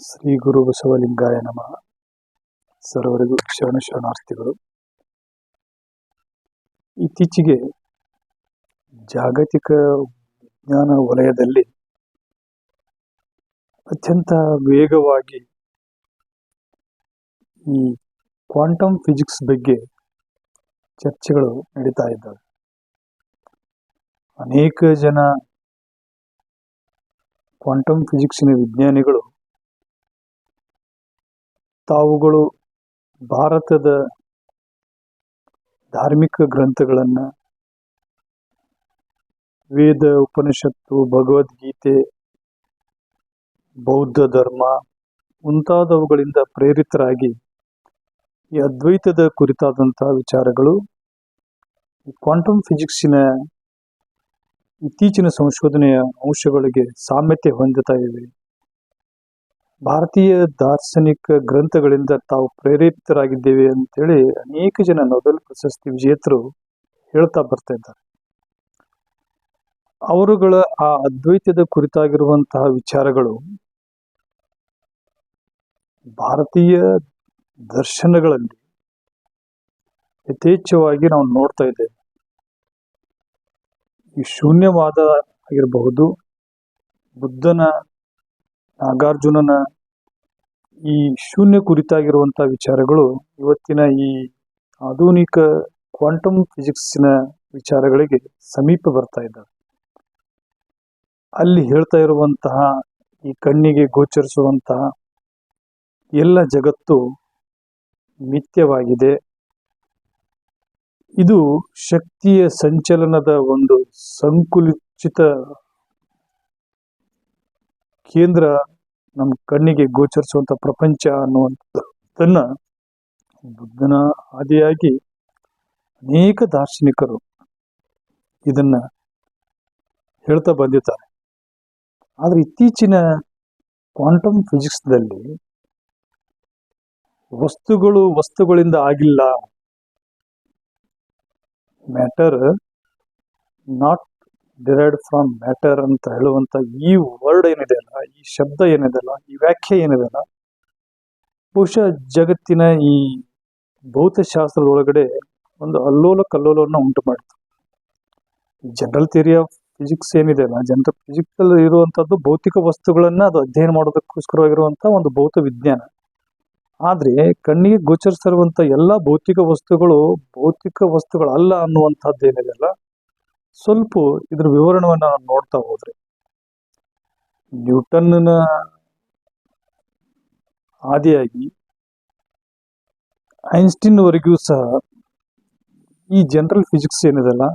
ಶ್ರೀ ಗುರು ಬಸವಲಿಂಗಾಯ ನಮಃ. ಸರ್ವರಿಗೂ ಶರಣಾರ್ಥಿಗಳು. ಇತ್ತೀಚೆಗೆ ಜಾಗತಿಕ ವಿಜ್ಞಾನ ವಲಯದಲ್ಲಿ ಅತ್ಯಂತ ವೇಗವಾಗಿ ಈ ಕ್ವಾಂಟಮ್ ಫಿಸಿಕ್ಸ್ ಬಗ್ಗೆ ಚರ್ಚೆಗಳು ನಡೀತಾ ಇದ್ದಾವೆ. ಅನೇಕ ಜನ ಕ್ವಾಂಟಮ್ ಫಿಸಿಕ್ಸಿನ ವಿಜ್ಞಾನಿಗಳು ತಾವುಗಳು ಭಾರತದ ಧಾರ್ಮಿಕ ಗ್ರಂಥಗಳನ್ನು, ವೇದ, ಉಪನಿಷತ್ತು, ಭಗವದ್ಗೀತೆ, ಬೌದ್ಧ ಧರ್ಮ ಮುಂತಾದವುಗಳಿಂದ ಪ್ರೇರಿತರಾಗಿ ಈ ಅದ್ವೈತದ ಕುರಿತಾದಂತಹ ವಿಚಾರಗಳು ಕ್ವಾಂಟಮ್ ಫಿಸಿಕ್ಸಿನ ಇತ್ತೀಚಿನ ಸಂಶೋಧನೆಯ ಅಂಶಗಳಿಗೆ ಸಾಮ್ಯತೆ ಹೊಂದುತ್ತಾ ಇವೆ. ಭಾರತೀಯ ದಾರ್ಶನಿಕ ಗ್ರಂಥಗಳಿಂದ ತಾವು ಪ್ರೇರಿತರಾಗಿದ್ದೇವೆ ಅಂತೇಳಿ ಅನೇಕ ಜನ ನೊಬೆಲ್ ಪ್ರಶಸ್ತಿ ವಿಜೇತರು ಹೇಳ್ತಾ ಬರ್ತಾ ಇದ್ದಾರೆ. ಅವರುಗಳ ಆ ಅದ್ವೈತದ ಕುರಿತಾಗಿರುವಂತಹ ವಿಚಾರಗಳು ಭಾರತೀಯ ದರ್ಶನಗಳಲ್ಲಿ ಯಥೇಚ್ಛವಾಗಿ ನಾವು ನೋಡ್ತಾ ಇದ್ದೇವೆ. ಈ ಶೂನ್ಯವಾದ ಆಗಿರಬಹುದು, ಬುದ್ಧನ, ನಾಗಾರ್ಜುನನ ಈ ಶೂನ್ಯ ಕುರಿತಾಗಿರುವಂತಹ ವಿಚಾರಗಳು ಇವತ್ತಿನ ಈ ಆಧುನಿಕ ಕ್ವಾಂಟಮ್ ಫಿಸಿಕ್ಸ್ನ ವಿಚಾರಗಳಿಗೆ ಸಮೀಪ ಬರ್ತಾ ಇದ್ದಾವೆ. ಅಲ್ಲಿ ಹೇಳ್ತಾ ಇರುವಂತಹ ಈ ಕಣ್ಣಿಗೆ ಗೋಚರಿಸುವಂತಹ ಎಲ್ಲ ಜಗತ್ತು ಮಿಥ್ಯವಾಗಿದೆ. ಇದು ಶಕ್ತಿಯ ಸಂಚಲನದ ಒಂದು ಸಂಕುಚಿತ ಕೇಂದ್ರ, ನಮ್ಮ ಕಣ್ಣಿಗೆ ಗೋಚರಿಸುವಂತ ಪ್ರಪಂಚ ಅನ್ನುವಂಥದ್ದನ್ನ ಬುದ್ಧನ ಆದಿಯಾಗಿ ಅನೇಕ ದಾರ್ಶನಿಕರು ಇದನ್ನ ಹೇಳ್ತಾ ಬಂದಿದ್ದಾರೆ. ಆದ್ರೆ ಇತ್ತೀಚಿನ ಕ್ವಾಂಟಮ್ ಫಿಸಿಕ್ಸ್ದಲ್ಲಿ ವಸ್ತುಗಳಿಂದ ಆಗಿಲ್ಲ, matter not derived from matter ಅಂತ ಹೇಳುವಂತ ಈ ವರ್ಡ್ ಏನಿದೆ ಅಲ್ಲ, ಈ ಶಬ್ದ ಏನಿದೆ ಅಲ್ಲ, ಈ ವ್ಯಾಖ್ಯೆ ಏನಿದೆ ಅಲ್ಲ, ಬಹುಶಃ ಜಗತ್ತಿನ ಈ ಭೌತಶಾಸ್ತ್ರದೊಳಗಡೆ ಒಂದು ಅಲ್ಲೋಲ ಕಲ್ಲೋಲವನ್ನು ಉಂಟು ಮಾಡಿತು. ಜನರಲ್ ಥಿಯರಿ ಆಫ್ ಫಿಸಿಕ್ಸ್ ಏನಿದೆ ಅಲ್ಲ, ಜನರಲ್ ಫಿಸಿಕ್ಸ್ ಅಲ್ಲಿ ಇರುವಂತದ್ದು ಭೌತಿಕ ವಸ್ತುಗಳನ್ನ ಅದು ಅಧ್ಯಯನ ಮಾಡೋದಕ್ಕೋಸ್ಕರವಾಗಿರುವಂತ ಒಂದು ಭೌತ ವಿಜ್ಞಾನ. ಆದ್ರೆ ಕಣ್ಣಿಗೆ ಗೋಚರಿಸಿರುವಂತ ಎಲ್ಲಾ ಭೌತಿಕ ವಸ್ತುಗಳಲ್ಲ ಅನ್ನುವಂಥದ್ದು ಏನಿದೆ ಅಲ್ಲ, ಸ್ವಲ್ಪ ಇದ್ರ ವಿವರಣೆಯನ್ನ ನೋಡ್ತಾ ಹೋದ್ರೆ ನ್ಯೂಟನ್ನ ಆದಿಯಾಗಿ ಐನ್ಸ್ಟೀನ್ ವರೆಗೂ ಸಹ ಈ ಜನರಲ್ ಫಿಸಿಕ್ಸ್ ಏನಿದೆಲ್ಲ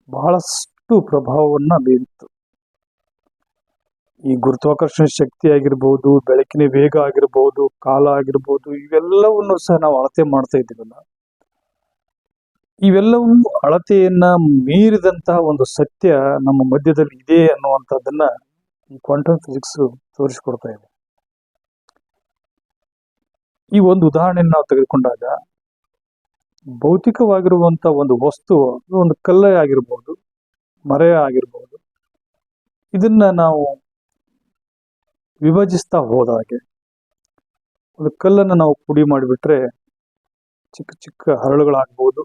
ಬಹಳಷ್ಟು ಪ್ರಭಾವವನ್ನ ಬೀರಿತ್ತು. ಈ ಗುರುತ್ವಾಕರ್ಷಣ ಶಕ್ತಿ ಆಗಿರ್ಬೋದು, ಬೆಳಕಿನ ವೇಗ ಆಗಿರ್ಬೋದು, ಕಾಲ ಆಗಿರ್ಬೋದು, ಇವೆಲ್ಲವನ್ನು ಸಹ ನಾವು ಅಳತೆ ಮಾಡ್ತಾ ಇದ್ದೀವಲ್ಲ, ಇವೆಲ್ಲವೂ ಅಳತೆಯನ್ನ ಮೀರಿದಂತಹ ಒಂದು ಸತ್ಯ ನಮ್ಮ ಮಧ್ಯದಲ್ಲಿ ಇದೆ ಅನ್ನುವಂಥದ್ದನ್ನ ಈ ಕ್ವಾಂಟಮ್ ಫಿಸಿಕ್ಸ್ ತೋರಿಸಿಕೊಡ್ತಾ ಇದೆ. ಈ ಒಂದು ಉದಾಹರಣೆಯನ್ನು ನಾವು ತೆಗೆದುಕೊಂಡಾಗ, ಭೌತಿಕವಾಗಿರುವಂತ ಒಂದು ವಸ್ತು, ಒಂದು ಕಲ್ಲೇ ಆಗಿರ್ಬೋದು, ಮರ ಆಗಿರ್ಬೋದು, ಇದನ್ನ ನಾವು ವಿಭಜಿಸ್ತಾ ಹೋದಾಗೆ ಒಂದು ಕಲ್ಲನ್ನು ನಾವು ಪುಡಿ ಮಾಡಿಬಿಟ್ರೆ ಚಿಕ್ಕ ಚಿಕ್ಕ ಹರಳುಗಳಾಗ್ಬೋದು,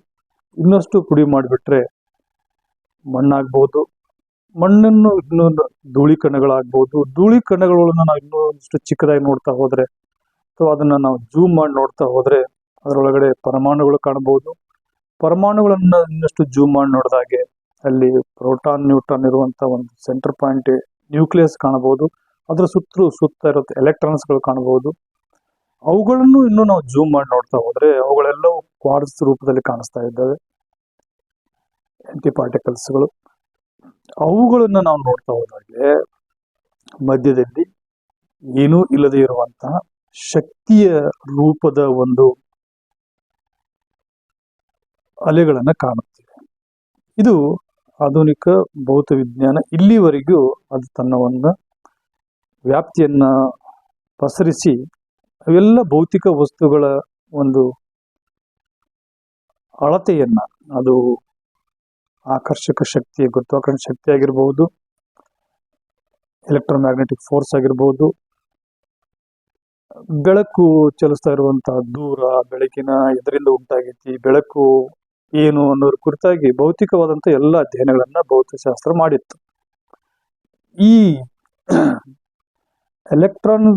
ಇನ್ನಷ್ಟು ಪುಡಿ ಮಾಡಿಬಿಟ್ರೆ ಮಣ್ಣಾಗ್ಬೋದು, ಮಣ್ಣನ್ನು ಇನ್ನೊಂದು ಧೂಳಿ ಕಣಗಳಾಗ್ಬೋದು, ಧೂಳಿ ಕಣಗಳನ್ನು ನಾವು ಇನ್ನೊಂದಿಷ್ಟು ಚಿಕ್ಕದಾಗಿ ನೋಡ್ತಾ ಹೋದ್ರೆ ಅಥವಾ ಅದನ್ನ ನಾವು ಜೂಮ್ ಮಾಡಿ ನೋಡ್ತಾ ಹೋದ್ರೆ ಅದರೊಳಗಡೆ ಪರಮಾಣುಗಳು ಕಾಣಬಹುದು. ಪರಮಾಣುಗಳನ್ನ ಇನ್ನಷ್ಟು ಜೂಮ್ ಮಾಡಿ ನೋಡಿದಾಗೆ ಅಲ್ಲಿ ಪ್ರೋಟಾನ್, ನ್ಯೂಟ್ರಾನ್ ಇರುವಂತ ಒಂದು ಸೆಂಟರ್ ಪಾಯಿಂಟ್ ನ್ಯೂಕ್ಲಿಯಸ್ ಕಾಣಬಹುದು. ಅದರ ಸುತ್ತ ಇರುತ್ತೆ ಎಲೆಕ್ಟ್ರಾನ್ಸ್ಗಳು ಕಾಣಬಹುದು. ಅವುಗಳನ್ನು ಇನ್ನೂ ನಾವು ಜೂಮ್ ಮಾಡಿ ನೋಡ್ತಾ ಹೋದ್ರೆ ಅವುಗಳೆಲ್ಲವೂ ಕ್ವಾರ್ಟ್ಸ್ ರೂಪದಲ್ಲಿ ಕಾಣಿಸ್ತಾ ಇದ್ದಾವೆ, ಆಂಟಿ ಪಾರ್ಟಿಕಲ್ಸ್ಗಳು. ಅವುಗಳನ್ನ ನಾವು ನೋಡ್ತಾ ಹೋದಾಗೆ ಮಧ್ಯದಲ್ಲಿ ಏನೂ ಇಲ್ಲದೆ ಇರುವಂತಹ ಶಕ್ತಿಯ ರೂಪದ ಒಂದು ಅಲೆಗಳನ್ನ ಕಾಣುತ್ತೇವೆ. ಇದು ಆಧುನಿಕ ಭೌತ ವಿಜ್ಞಾನ ಇಲ್ಲಿವರೆಗೂ ಅದು ತನ್ನ ಒಂದು ವ್ಯಾಪ್ತಿಯನ್ನ ಪಸರಿಸಿ ಅವೆಲ್ಲ ಭೌತಿಕ ವಸ್ತುಗಳ ಒಂದು ಅಳತೆಯನ್ನ, ಅದು ಆಕರ್ಷಕ ಶಕ್ತಿಯ ಗುರುತ್ವಾಕರ್ಷಣ ಶಕ್ತಿ ಆಗಿರಬಹುದು, ಎಲೆಕ್ಟ್ರೋಮ್ಯಾಗ್ನೆಟಿಕ್ ಫೋರ್ಸ್ ಆಗಿರ್ಬೋದು, ಬೆಳಕು ಚಲಿಸ್ತಾ ಇರುವಂತಹ ದೂರ, ಬೆಳಕಿನ ಇದರಿಂದ ಉಂಟಾಗೈತಿ, ಬೆಳಕು ಏನು ಅನ್ನೋದ್ರ ಕುರಿತಾಗಿ ಭೌತಿಕವಾದಂತ ಎಲ್ಲ ಅಧ್ಯಯನಗಳನ್ನ ಭೌತಶಾಸ್ತ್ರ ಮಾಡಿತ್ತು. ಈ ಎಲೆಕ್ಟ್ರಾನ್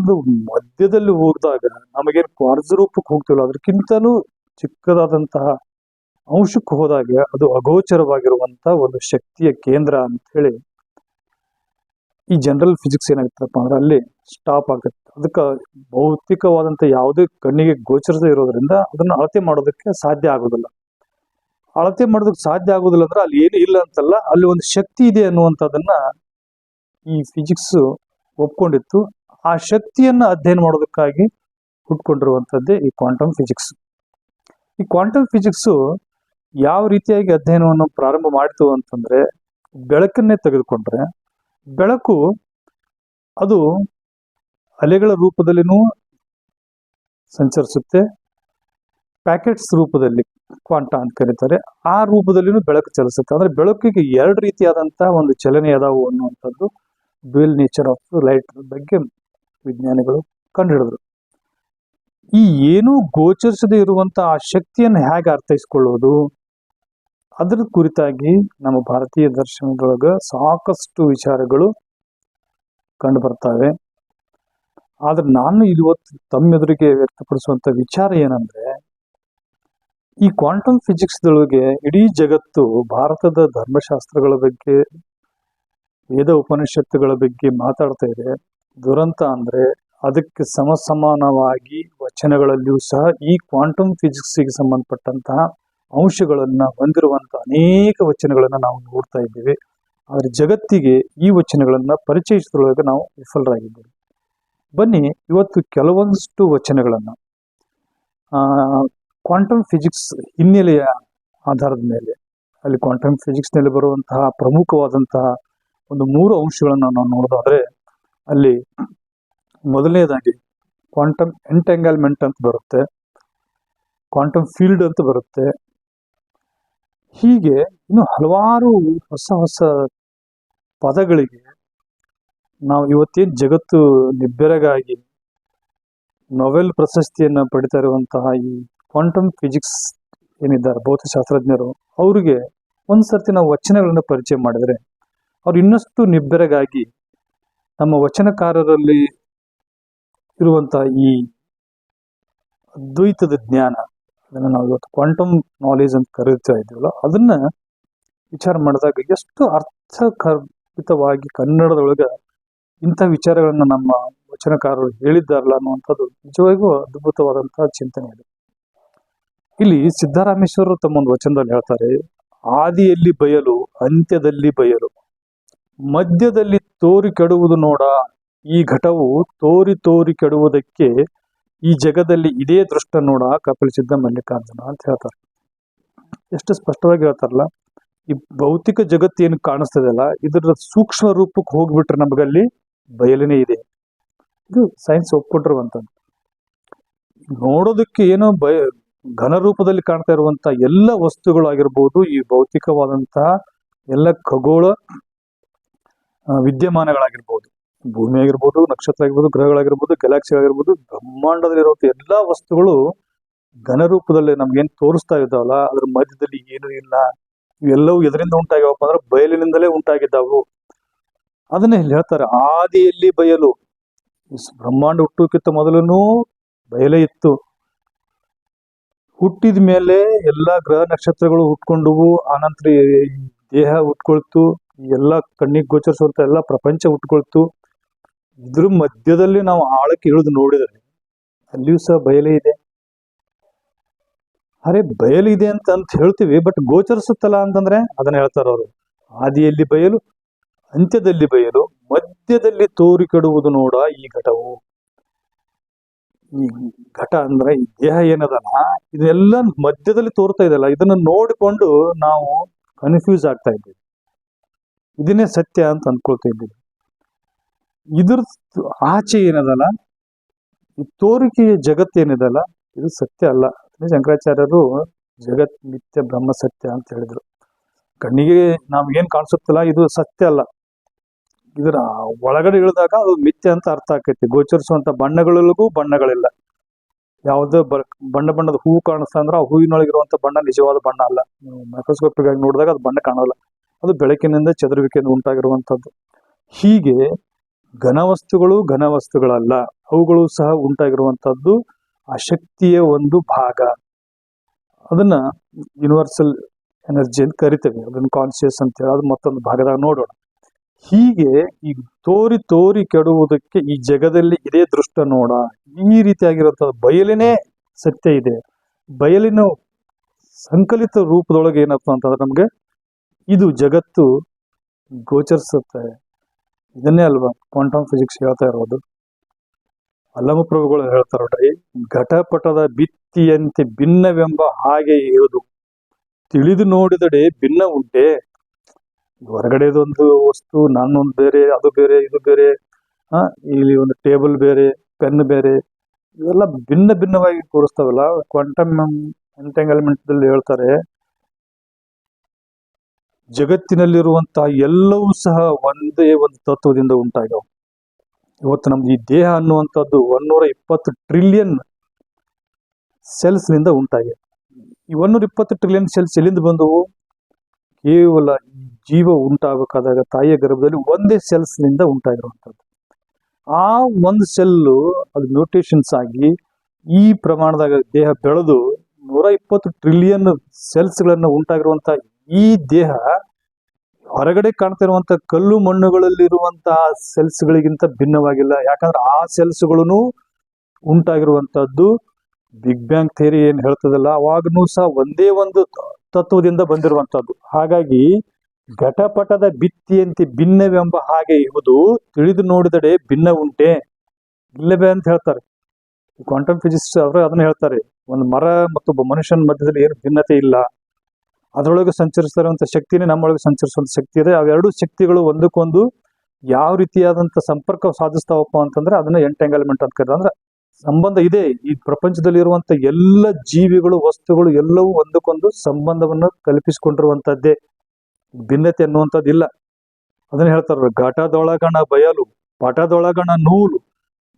ಮಧ್ಯದಲ್ಲಿ ಹೋಗಿದಾಗ ನಮಗೇನು ಕ್ವಾರ್ಟ್ಜ್ ರೂಪಕ್ಕೆ ಹೋಗ್ತಿಲ್ಲ, ಅದಕ್ಕಿಂತಲೂ ಚಿಕ್ಕದಾದಂತಹ ಅಂಶಕ್ಕೆ ಹೋದಾಗ ಅದು ಅಗೋಚರವಾಗಿರುವಂತಹ ಒಂದು ಶಕ್ತಿಯ ಕೇಂದ್ರ ಅಂತ ಹೇಳಿ ಈ ಜನರಲ್ ಫಿಸಿಕ್ಸ್ ಏನಾಗುತ್ತಪ್ಪ ಅಂದ್ರೆ ಅಲ್ಲಿ ಸ್ಟಾಪ್ ಆಗುತ್ತೆ. ಅದಕ್ಕೆ ಭೌತಿಕವಾದಂತ ಯಾವುದೇ ಕಣ್ಣಿಗೆ ಗೋಚರಿಸದೇ ಇರೋದ್ರಿಂದ ಅದನ್ನ ಅಳತೆ ಮಾಡೋದಕ್ಕೆ ಸಾಧ್ಯ ಆಗೋದಿಲ್ಲ. ಅಳತೆ ಮಾಡೋದಕ್ಕೆ ಸಾಧ್ಯ ಆಗೋದಿಲ್ಲ ಅಂದ್ರೆ ಅಲ್ಲಿ ಏನು ಇಲ್ಲ ಅಂತಲ್ಲ, ಅಲ್ಲಿ ಒಂದು ಶಕ್ತಿ ಇದೆ ಅನ್ನುವಂಥದ್ದನ್ನ ಈ ಫಿಸಿಕ್ಸ್ ಒಪ್ಕೊಂಡಿತ್ತು. ಆ ಶಕ್ತಿಯನ್ನ ಅಧ್ಯಯನ ಮಾಡೋದಕ್ಕಾಗಿ ಹುಟ್ಕೊಂಡಿರುವಂಥದ್ದೇ ಈ ಕ್ವಾಂಟಮ್ ಫಿಸಿಕ್ಸ್. ಈ ಕ್ವಾಂಟಮ್ ಫಿಸಿಕ್ಸ್ ಯಾವ ರೀತಿಯಾಗಿ ಅಧ್ಯಯನವನ್ನು ಪ್ರಾರಂಭ ಮಾಡ್ತು ಅಂತಂದ್ರೆ, ಬೆಳಕನ್ನೇ ತೆಗೆದುಕೊಂಡ್ರೆ ಬೆಳಕು ಅದು ಅಲೆಗಳ ರೂಪದಲ್ಲಿನೂ ಸಂಚರಿಸುತ್ತೆ, ಪ್ಯಾಕೆಟ್ಸ್ ರೂಪದಲ್ಲಿ ಕ್ವಾಂಟಾ ಅಂತ ಕರೀತಾರೆ, ಆ ರೂಪದಲ್ಲಿನೂ ಬೆಳಕು ಚಲಿಸುತ್ತೆ. ಅಂದ್ರೆ ಬೆಳಕಿಗೆ ಎರಡು ರೀತಿಯಾದಂತಹ ಒಂದು ಚಲನೆ ಅದಾವು ಅನ್ನುವಂಥದ್ದು ಡ್ಯುಯಲ್ ನೇಚರ್ ಆಫ್ ಲೈಟ್ ಬಗ್ಗೆ ವಿಜ್ಞಾನಿಗಳು ಕಂಡುಹಿಡಿದ್ರು. ಈ ಏನೂ ಗೋಚರಿಸದೇ ಇರುವಂತಹ ಆ ಶಕ್ತಿಯನ್ನು ಹೇಗೆ ಅರ್ಥೈಸ್ಕೊಳ್ಳೋದು, ಅದರ ಕುರಿತಾಗಿ ನಮ್ಮ ಭಾರತೀಯ ದರ್ಶನದೊಳಗ ಸಾಕಷ್ಟು ವಿಚಾರಗಳು ಕಂಡು ಬರ್ತವೆ. ಆದ್ರೆ ನಾನು ಇವತ್ತು ತಮ್ಮೆದುರಿಗೆ ವ್ಯಕ್ತಪಡಿಸುವಂತ ವಿಚಾರ ಏನಂದ್ರೆ, ಈ ಕ್ವಾಂಟಮ್ ಫಿಸಿಕ್ಸ್ದೊಳಗೆ ಇಡೀ ಜಗತ್ತು ಭಾರತದ ಧರ್ಮಶಾಸ್ತ್ರಗಳ ಬಗ್ಗೆ, ವೇದ ಉಪನಿಷತ್ತುಗಳ ಬಗ್ಗೆ ಮಾತಾಡ್ತಾ ಇದೆ. ದುರಂತ ಅಂದ್ರೆ ಅದಕ್ಕೆ ಸಮಸಮಾನವಾಗಿ ವಚನಗಳಲ್ಲಿಯೂ ಸಹ ಈ ಕ್ವಾಂಟಮ್ ಫಿಸಿಕ್ಸ್ಗೆ ಸಂಬಂಧಪಟ್ಟಂತಹ ಅಂಶಗಳನ್ನ ಹೊಂದಿರುವಂತಹ ಅನೇಕ ವಚನಗಳನ್ನ ನಾವು ನೋಡ್ತಾ ಇದ್ದೇವೆ. ಆದ್ರೆ ಜಗತ್ತಿಗೆ ಈ ವಚನಗಳನ್ನ ಪರಿಚಯಿಸೋದ್ರೊಳಗೆ ನಾವು ವಿಫಲರಾಗಿದ್ದೇವೆ. ಬನ್ನಿ ಇವತ್ತು ಕೆಲವೊಂದಷ್ಟು ವಚನಗಳನ್ನ ಕ್ವಾಂಟಮ್ ಫಿಸಿಕ್ಸ್ ಹಿನ್ನೆಲೆಯ ಆಧಾರದ ಮೇಲೆ, ಅಲ್ಲಿ ಕ್ವಾಂಟಮ್ ಫಿಸಿಕ್ಸ್ ನಲ್ಲಿ ಬರುವಂತಹ ಪ್ರಮುಖವಾದಂತಹ ಒಂದು 3 ಅಂಶಗಳನ್ನ ನಾವು ನೋಡೋದಾದ್ರೆ, ಅಲ್ಲಿ ಮೊದಲನೇದಾಗಿ ಕ್ವಾಂಟಮ್ ಎಂಟ್ಯಾಂಗಲ್ಮೆಂಟ್ ಅಂತ ಬರುತ್ತೆ, ಕ್ವಾಂಟಮ್ ಫೀಲ್ಡ್ ಅಂತ ಬರುತ್ತೆ. ಹೀಗೆ ಇನ್ನು ಹಲವಾರು ಹೊಸ ಹೊಸ ಪದಗಳಿಗೆ ನಾವು ಇವತ್ತೇನು ಜಗತ್ತು ನಿಬ್ಬೆರಗಾಗಿ ನೊಬೆಲ್ ಪ್ರಶಸ್ತಿಯನ್ನ ಪಡಿತಾ ಇರುವಂತಹ ಈ ಕ್ವಾಂಟಮ್ ಫಿಸಿಕ್ಸ್ ಏನಿದ್ದಾರೆ ಭೌತಶಾಸ್ತ್ರಜ್ಞರು, ಅವ್ರಿಗೆ ಒಂದ್ಸರ್ತಿ ನಾವು ವಚನಗಳನ್ನ ಪರಿಚಯ ಮಾಡಿದ್ರೆ ಅವ್ರು ಇನ್ನಷ್ಟು ನಿಬ್ಬೆರಗಾಗಿ ನಮ್ಮ ವಚನಕಾರರಲ್ಲಿ ಇರುವಂತಹ ಈ ಅದ್ವೈತದ ಜ್ಞಾನ, ಅದನ್ನ ನಾವು ಇವತ್ತು ಕ್ವಾಂಟಮ್ ನಾಲೆಜ್ ಅಂತ ಕರೀತಾ ಇದ್ದೀವಲ್ಲ, ಅದನ್ನ ವಿಚಾರ ಮಾಡಿದಾಗ ಎಷ್ಟು ಅರ್ಥಗರ್ಭಿತವಾಗಿ ಕನ್ನಡದೊಳಗ ಇಂಥ ವಿಚಾರಗಳನ್ನ ನಮ್ಮ ವಚನಕಾರರು ಹೇಳಿದ್ದಾರಲ್ಲ ಅನ್ನುವಂಥದ್ದು ನಿಜವಾಗಿಯೂ ಅದ್ಭುತವಾದಂತಹ ಚಿಂತನೆ ಇದೆ. ಇಲ್ಲಿ ಸಿದ್ದರಾಮೇಶ್ವರರು ತಮ್ಮೊಂದು ವಚನದಲ್ಲಿ ಹೇಳ್ತಾರೆ, ಆದಿಯಲ್ಲಿ ಬಯಲು ಅಂತ್ಯದಲ್ಲಿ ಬಯಲು, ಮಧ್ಯದಲ್ಲಿ ತೋರಿ ಕೆಡುವುದು ನೋಡ, ಈ ಘಟವು ತೋರಿ ತೋರಿ ಕೆಡುವುದಕ್ಕೆ ಈ ಜಗದಲ್ಲಿ ಇದೇ ದೃಷ್ಟ ನೋಡ ಕಪಿಲ ಸಿದ್ಧ ಮಲ್ಲಿಕಾರ್ಜುನ ಅಂತ ಹೇಳ್ತಾರೆ. ಎಷ್ಟು ಸ್ಪಷ್ಟವಾಗಿ ಹೇಳ್ತಾರಲ್ಲ, ಈ ಭೌತಿಕ ಜಗತ್ತು ಏನು ಕಾಣಿಸ್ತದಲ್ಲ, ಇದರ ಸೂಕ್ಷ್ಮ ರೂಪಕ್ಕೆ ಹೋಗ್ಬಿಟ್ರೆ ನಮಗಲ್ಲಿ ಬಯಲಿನೇ ಇದೆ. ಇದು ಸೈನ್ಸ್ ಒಪ್ಕೊಂಡಿರುವಂಥದ್ದು. ನೋಡೋದಕ್ಕೆ ಏನೋ ಘನ ರೂಪದಲ್ಲಿ ಕಾಣ್ತಾ ಇರುವಂತಹ ಎಲ್ಲ ವಸ್ತುಗಳಾಗಿರ್ಬೋದು, ಈ ಭೌತಿಕವಾದಂತಹ ಎಲ್ಲ ಖಗೋಳ ವಿದ್ಯಮಾನಗಳಾಗಿರ್ಬೋದು, ಭೂಮಿ ಆಗಿರ್ಬೋದು, ನಕ್ಷತ್ರ ಆಗಿರ್ಬೋದು, ಗ್ರಹಗಳಾಗಿರ್ಬೋದು, ಗ್ಯಾಲಾಕ್ಸಿಗಳಾಗಿರ್ಬೋದು, ಬ್ರಹ್ಮಾಂಡದಲ್ಲಿರುವಂತಹ ಎಲ್ಲಾ ವಸ್ತುಗಳು ಘನ ರೂಪದಲ್ಲಿ ನಮ್ಗೇನ್ ತೋರಿಸ್ತಾ ಇದ್ದಾವಲ್ಲ, ಅದ್ರ ಮಧ್ಯದಲ್ಲಿ ಏನೂ ಇಲ್ಲ. ಇವೆಲ್ಲವೂ ಎದರಿಂದ ಉಂಟಾಗ್ಯಾವಪ್ಪ ಅಂದ್ರೆ ಬಯಲಿನಿಂದಲೇ ಉಂಟಾಗಿದ್ದಾವು. ಅದನ್ನೇ ಇಲ್ಲಿ ಹೇಳ್ತಾರೆ, ಆದಿಯಲ್ಲಿ ಬಯಲು. ಬ್ರಹ್ಮಾಂಡ ಹುಟ್ಟೋಕ್ಕಿಂತ ಮೊದಲೂ ಬಯಲೇ ಇತ್ತು. ಹುಟ್ಟಿದ ಮೇಲೆ ಎಲ್ಲಾ ಗ್ರಹ ನಕ್ಷತ್ರಗಳು ಹುಟ್ಕೊಂಡವು, ಆನಂತರ ದೇಹ ಹುಟ್ಕೊಳ್ತು, ಎಲ್ಲ ಕಣ್ಣಿಗೆ ಗೋಚರಿಸುವಂತ ಎಲ್ಲ ಪ್ರಪಂಚ ಹುಟ್ಕೊಳ್ತು. ಇದ್ರ ಮಧ್ಯದಲ್ಲಿ ನಾವು ಆಳಕ್ಕೆ ಇಳಿದು ನೋಡಿದರೆ ಅಲ್ಲಿಯೂ ಸಹ ಬಯಲೇ ಇದೆ. ಅರೆ ಬಯಲಿದೆ ಅಂತ ಹೇಳ್ತೀವಿ, ಬಟ್ ಗೋಚರಿಸುತ್ತಲ್ಲ ಅಂತಂದ್ರೆ ಅದನ್ನ ಹೇಳ್ತಾರ ಅವರು, ಆದಿಯಲ್ಲಿ ಬಯಲು ಅಂತ್ಯದಲ್ಲಿ ಬಯಲು, ಮಧ್ಯದಲ್ಲಿ ತೋರಿ ಕೆಡುವುದು ನೋಡ ಈ ಘಟವು. ಈ ಘಟ ಅಂದ್ರೆ ಈ ದೇಹ ಏನದಲ್ಲ, ಇದೆಲ್ಲ ಮಧ್ಯದಲ್ಲಿ ತೋರ್ತಾ ಇದೆಯಲ್ಲ, ಇದನ್ನ ನೋಡಿಕೊಂಡು ನಾವು ಕನ್ಫ್ಯೂಸ್ ಆಗ್ತಾ ಇದ್ದೀವಿ, ಇದನ್ನೇ ಸತ್ಯ ಅಂತ ಅನ್ಕೊಳ್ತಾ ಇದ್ದೀವಿ. ಇದ್ರ ಆಚೆ ಏನದಲ್ಲ, ಈ ತೋರಿಕೆಯ ಜಗತ್ತೇನಿದಲ್ಲ, ಇದು ಸತ್ಯ ಅಲ್ಲ. ಶಂಕರಾಚಾರ್ಯರು ಜಗತ್ ನಿತ್ಯ ಬ್ರಹ್ಮ ಸತ್ಯ ಅಂತ ಹೇಳಿದ್ರು. ಕಣ್ಣಿಗೆ ನಾವ್ ಏನ್ ಕಾಣಿಸುತ್ತಲ್ಲ ಇದು ಸತ್ಯ ಅಲ್ಲ, ಇದರ ಒಳಗಡೆ ಇಳಿದಾಗ ಅದು ಮಿಥ್ಯೆ ಅಂತ ಅರ್ಥ ಆಕೈತಿ. ಗೋಚರಿಸುವಂತ ಬಣ್ಣಗಳಿಗೂ ಬಣ್ಣಗಳಿಲ್ಲ. ಯಾವುದೇ ಬಣ್ಣ ಬಣ್ಣದ ಹೂವು ಕಾಣಿಸ್ತಾ ಅಂದ್ರೆ ಆ ಹೂವಿನೊಳಗಿರುವಂತ ಬಣ್ಣ ನಿಜವಾದ ಬಣ್ಣ ಅಲ್ಲ. ನೀವು ಮೈಕ್ರೋಸ್ಕೋಪಿಕ್ ಆಗಿ ನೋಡಿದಾಗ ಅದು ಬಣ್ಣ ಕಾಣಲ್ಲ. ಅದು ಬೆಳಕಿನಿಂದ ಚದುರುವಿಕೆಯಿಂದ ಉಂಟಾಗಿರುವಂತದ್ದು. ಹೀಗೆ ಘನವಸ್ತುಗಳು ಘನವಸ್ತುಗಳಲ್ಲ, ಅವುಗಳು ಸಹ ಉಂಟಾಗಿರುವಂತದ್ದು ಆ ಶಕ್ತಿಯ ಒಂದು ಭಾಗ. ಅದನ್ನ ಯೂನಿವರ್ಸಲ್ ಎನರ್ಜಿ ಅಂತ ಕರಿತೇವೆ. ಅದನ್ನ ಕಾನ್ಶಿಯಸ್ ಅಂತ ಹೇಳಿ ಅದು ಮತ್ತೊಂದು ಭಾಗದಾಗ ನೋಡೋಣ. ಹೀಗೆ ಈ ತೋರಿ ತೋರಿ ಕೆಡುವುದಕ್ಕೆ ಈ ಜಗದಲ್ಲಿ ಇದೇ ದೃಷ್ಟ ನೋಡ. ಈ ರೀತಿಯಾಗಿರುವಂತಹ ಬಯಲಿನೇ ಸತ್ಯ ಇದೆ. ಬಯಲಿನ ಸಂಕಲಿತ ರೂಪದೊಳಗೆ ಏನಪ್ಪ ಅಂತಂದ್ರೆ ನಮ್ಗೆ ಇದು ಜಗತ್ತು ಗೋಚರಿಸುತ್ತೆ. ಇದನ್ನೇ ಅಲ್ವಾ ಕ್ವಾಂಟಮ್ ಫಿಸಿಕ್ಸ್ ಹೇಳ್ತಾ ಇರೋದು. ಅಲ್ಲಮ ಪ್ರಭುಗಳು ಹೇಳ್ತಾರ ನೋಡ್ರಿ, ಘಟಪಟದ ಭಿತ್ತಿಯಂತೆ ಭಿನ್ನವೆಂಬ ಹಾಗೆ ಇರುವುದು ತಿಳಿದು ನೋಡಿದಡೆ ಭಿನ್ನ ಉಂಟೆ. ಹೊರಗಡೆದೊಂದು ವಸ್ತು, ನಾನೊಂದು ಬೇರೆ, ಅದು ಬೇರೆ, ಇದು ಬೇರೆ, ಇಲ್ಲಿ ಒಂದು ಟೇಬಲ್ ಬೇರೆ, ಪೆನ್ ಬೇರೆ, ಇವೆಲ್ಲ ಭಿನ್ನ ಭಿನ್ನವಾಗಿ ತೋರಿಸ್ತಾವಲ್ಲ. ಕ್ವಾಂಟಮ್ ಎಂಟಂಗಲ್ಮೆಂಟ್ ಹೇಳ್ತಾರೆ, ಜಗತ್ತಿನಲ್ಲಿರುವಂತಹ ಎಲ್ಲವೂ ಸಹ ಒಂದೇ ಒಂದು ತತ್ವದಿಂದ ಉಂಟಾಗ್ಯಾವ. ಇವತ್ತು ನಮ್ದು ಈ ದೇಹ ಅನ್ನುವಂಥದ್ದು 120 ಟ್ರಿಲಿಯನ್ ಸೆಲ್ಸ್ ನಿಂದ ಉಂಟಾಗಿದೆ. ಈ 120 ಟ್ರಿಲಿಯನ್ ಸೆಲ್ಸ್ ಎಲ್ಲಿಂದ ಬಂದವು? ಕೇವಲ ಜೀವ ಉಂಟಾಗಬೇಕಾದಾಗ ತಾಯಿಯ ಗರ್ಭದಲ್ಲಿ ಒಂದೇ ಸೆಲ್ಸ್ ನಿಂದ ಉಂಟಾಗಿರುವಂಥದ್ದು. ಆ ಒಂದು ಸೆಲ್ಲು ಅದು ಮ್ಯೂಟೇಷನ್ಸ್ ಆಗಿ ಈ ಪ್ರಮಾಣದಾಗ ದೇಹ ಬೆಳೆದು 120 ಟ್ರಿಲಿಯನ್ ಸೆಲ್ಸ್ಗಳನ್ನ ಉಂಟಾಗಿರುವಂತಹ ಈ ದೇಹ ಹೊರಗಡೆ ಕಾಣ್ತಾ ಇರುವಂತ ಕಲ್ಲು ಮಣ್ಣುಗಳಲ್ಲಿರುವಂತಹ ಸೆಲ್ಸ್ಗಳಿಗಿಂತ ಭಿನ್ನವಾಗಿಲ್ಲ. ಯಾಕಂದ್ರೆ ಆ ಸೆಲ್ಸ್ಗಳನ್ನು ಉಂಟಾಗಿರುವಂತಹದ್ದು ಬಿಗ್ ಬ್ಯಾಂಗ್ ಥಿಯರಿ ಏನ್ ಹೇಳ್ತದಲ್ಲ, ಅವಾಗನೂ ಸಹ ಒಂದೇ ಒಂದು ತತ್ವದಿಂದ ಬಂದಿರುವಂತಹದ್ದು. ಹಾಗಾಗಿ ಘಟಪಟದ ಭಿತ್ತಿಯಂತೆ ಭಿನ್ನವೆಂಬ ಹಾಗೆ ಇರುವುದು ತಿಳಿದು ನೋಡಿದಡೆ ಭಿನ್ನ ಉಂಟೆ ಇಲ್ಲವೇ ಅಂತ ಹೇಳ್ತಾರೆ. ಕ್ವಾಂಟಮ್ ಫಿಸಿಕ್ಸ್ ಅವರು ಅದನ್ನ ಹೇಳ್ತಾರೆ, ಒಂದು ಮರ ಮತ್ತೊಬ್ಬ ಮನುಷ್ಯನ ಮಧ್ಯದಲ್ಲಿ ಏನು ಭಿನ್ನತೆ ಇಲ್ಲ. ಅದರೊಳಗೆ ಸಂಚರಿಸ್ತಾ ಇರುವಂತ ಶಕ್ತಿನೇ ನಮ್ಮೊಳಗೆ ಸಂಚರಿಸುವಂತ ಶಕ್ತಿ ಇದೆ. ಅವೆರಡು ಶಕ್ತಿಗಳು ಒಂದಕ್ಕೊಂದು ಯಾವ ರೀತಿಯಾದಂತ ಸಂಪರ್ಕ ಸಾಧಿಸ್ತಾವಪ್ಪ ಅಂತಂದ್ರೆ ಅದನ್ನ ಎಂಟಂಗಲ್ಮೆಂಟ್ ಅಂತ ಕರೀತಾರೆ. ಅಂದ್ರೆ ಸಂಬಂಧ ಇದೆ. ಈ ಪ್ರಪಂಚದಲ್ಲಿ ಇರುವಂತ ಎಲ್ಲ ಜೀವಿಗಳು, ವಸ್ತುಗಳು ಎಲ್ಲವೂ ಒಂದಕ್ಕೊಂದು ಸಂಬಂಧವನ್ನು ಕಲ್ಪಿಸಿಕೊಂಡಿರುವಂತದ್ದೇ. ಭಿನ್ನತೆ ಅನ್ನುವಂಥದ್ದು ಇಲ್ಲ. ಅದನ್ನ ಹೇಳ್ತಾರ, ಘಟದೊಳಗಣ ಬಯಲು, ಪಟದೊಳಗಣ ನೂಲು,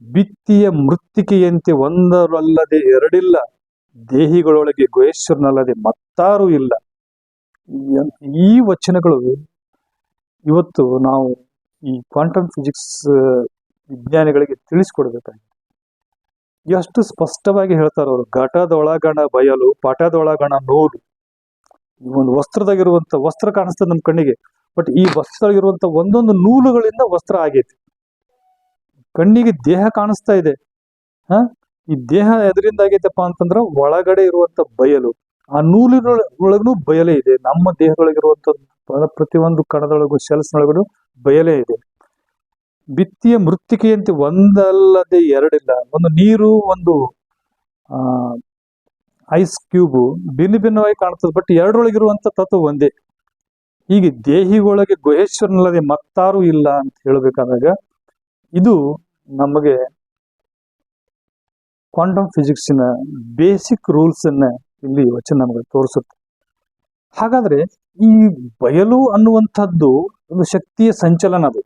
ಭಿತ್ತಿಯ ಮೃತ್ತಿಕೆಯಂತೆ ಒಂದರಲ್ಲದೆ ಎರಡಿಲ್ಲ, ದೇಹಿಗಳೊಳಗೆ ಗುಹೇಶ್ವರನಲ್ಲದೆ ಮತ್ತಾರೂ ಇಲ್ಲ. ಈ ವಚನಗಳು ಇವತ್ತು ನಾವು ಈ ಕ್ವಾಂಟಮ್ ಫಿಸಿಕ್ಸ್ ವಿಜ್ಞಾನಿಗಳಿಗೆ ತಿಳಿಸ್ಕೊಡ್ಬೇಕಾಗಿದೆ. ಎಷ್ಟು ಸ್ಪಷ್ಟವಾಗಿ ಹೇಳ್ತಾರ ಅವರು. ಘಟದೊಳಗಣ ಬಯಲು, ಪಟದೊಳಗಣ ನೂಲು. ಈ ಒಂದು ವಸ್ತ್ರದಾಗಿರುವಂತ ವಸ್ತ್ರ ಕಾಣಿಸ್ತದೆ ನಮ್ಮ ಕಣ್ಣಿಗೆ, ಬಟ್ ಈ ವಸ್ತ್ರದಾಗಿರುವಂತ ಒಂದೊಂದು ನೂಲುಗಳಿಂದ ವಸ್ತ್ರ ಆಗೈತಿ. ಕಣ್ಣಿಗೆ ದೇಹ ಕಾಣಿಸ್ತಾ ಇದೆ. ಈ ದೇಹ ಎದರಿಂದ ಆಗೈತಪ್ಪ ಅಂತಂದ್ರ ಒಳಗಡೆ ಇರುವಂತ ಬಯಲು, ಆ ನೂಲಿನೊಳಗೂ ಬಯಲೇ ಇದೆ. ನಮ್ಮ ದೇಹದೊಳಗಿರುವಂತ ಪ್ರತಿಯೊಂದು ಕಣದೊಳಗೂ ಸೆಲ್ಸ್ನೊಳಗೂ ಬಯಲೇ ಇದೆ. ಭಿತ್ತಿಯ ಮೃತ್ತಿಕೆಯಂತೆ ಒಂದಲ್ಲದೆ ಎರಡಿಲ್ಲ. ಒಂದು ನೀರು, ಒಂದು ಐಸ್ ಕ್ಯೂಬ್ ಭಿನ್ನ ಭಿನ್ನವಾಗಿ ಕಾಣ್ತದೆ, ಬಟ್ ಎರಡರೊಳಗಿರುವಂತ ತತ್ವ ಒಂದೇ. ಹೀಗೆ ದೇಹಿಯೊಳಗೆ ಗುಹೇಶ್ವರನಲ್ಲದೆ ಮತ್ತಾರೂ ಇಲ್ಲ ಅಂತ ಹೇಳ್ಬೇಕಾದಾಗ ಇದು ನಮಗೆ ಕ್ವಾಂಟಮ್ ಫಿಸಿಕ್ಸಿನ ಬೇಸಿಕ್ ರೂಲ್ಸ್ ಅನ್ನ ಇಲ್ಲಿ ವಚನ ನಮಗೆ ತೋರಿಸುತ್ತೆ. ಹಾಗಾದ್ರೆ ಈ ಬಯಲು ಅನ್ನುವಂಥದ್ದು ಒಂದು ಶಕ್ತಿಯ ಸಂಚಲನ. ಅದು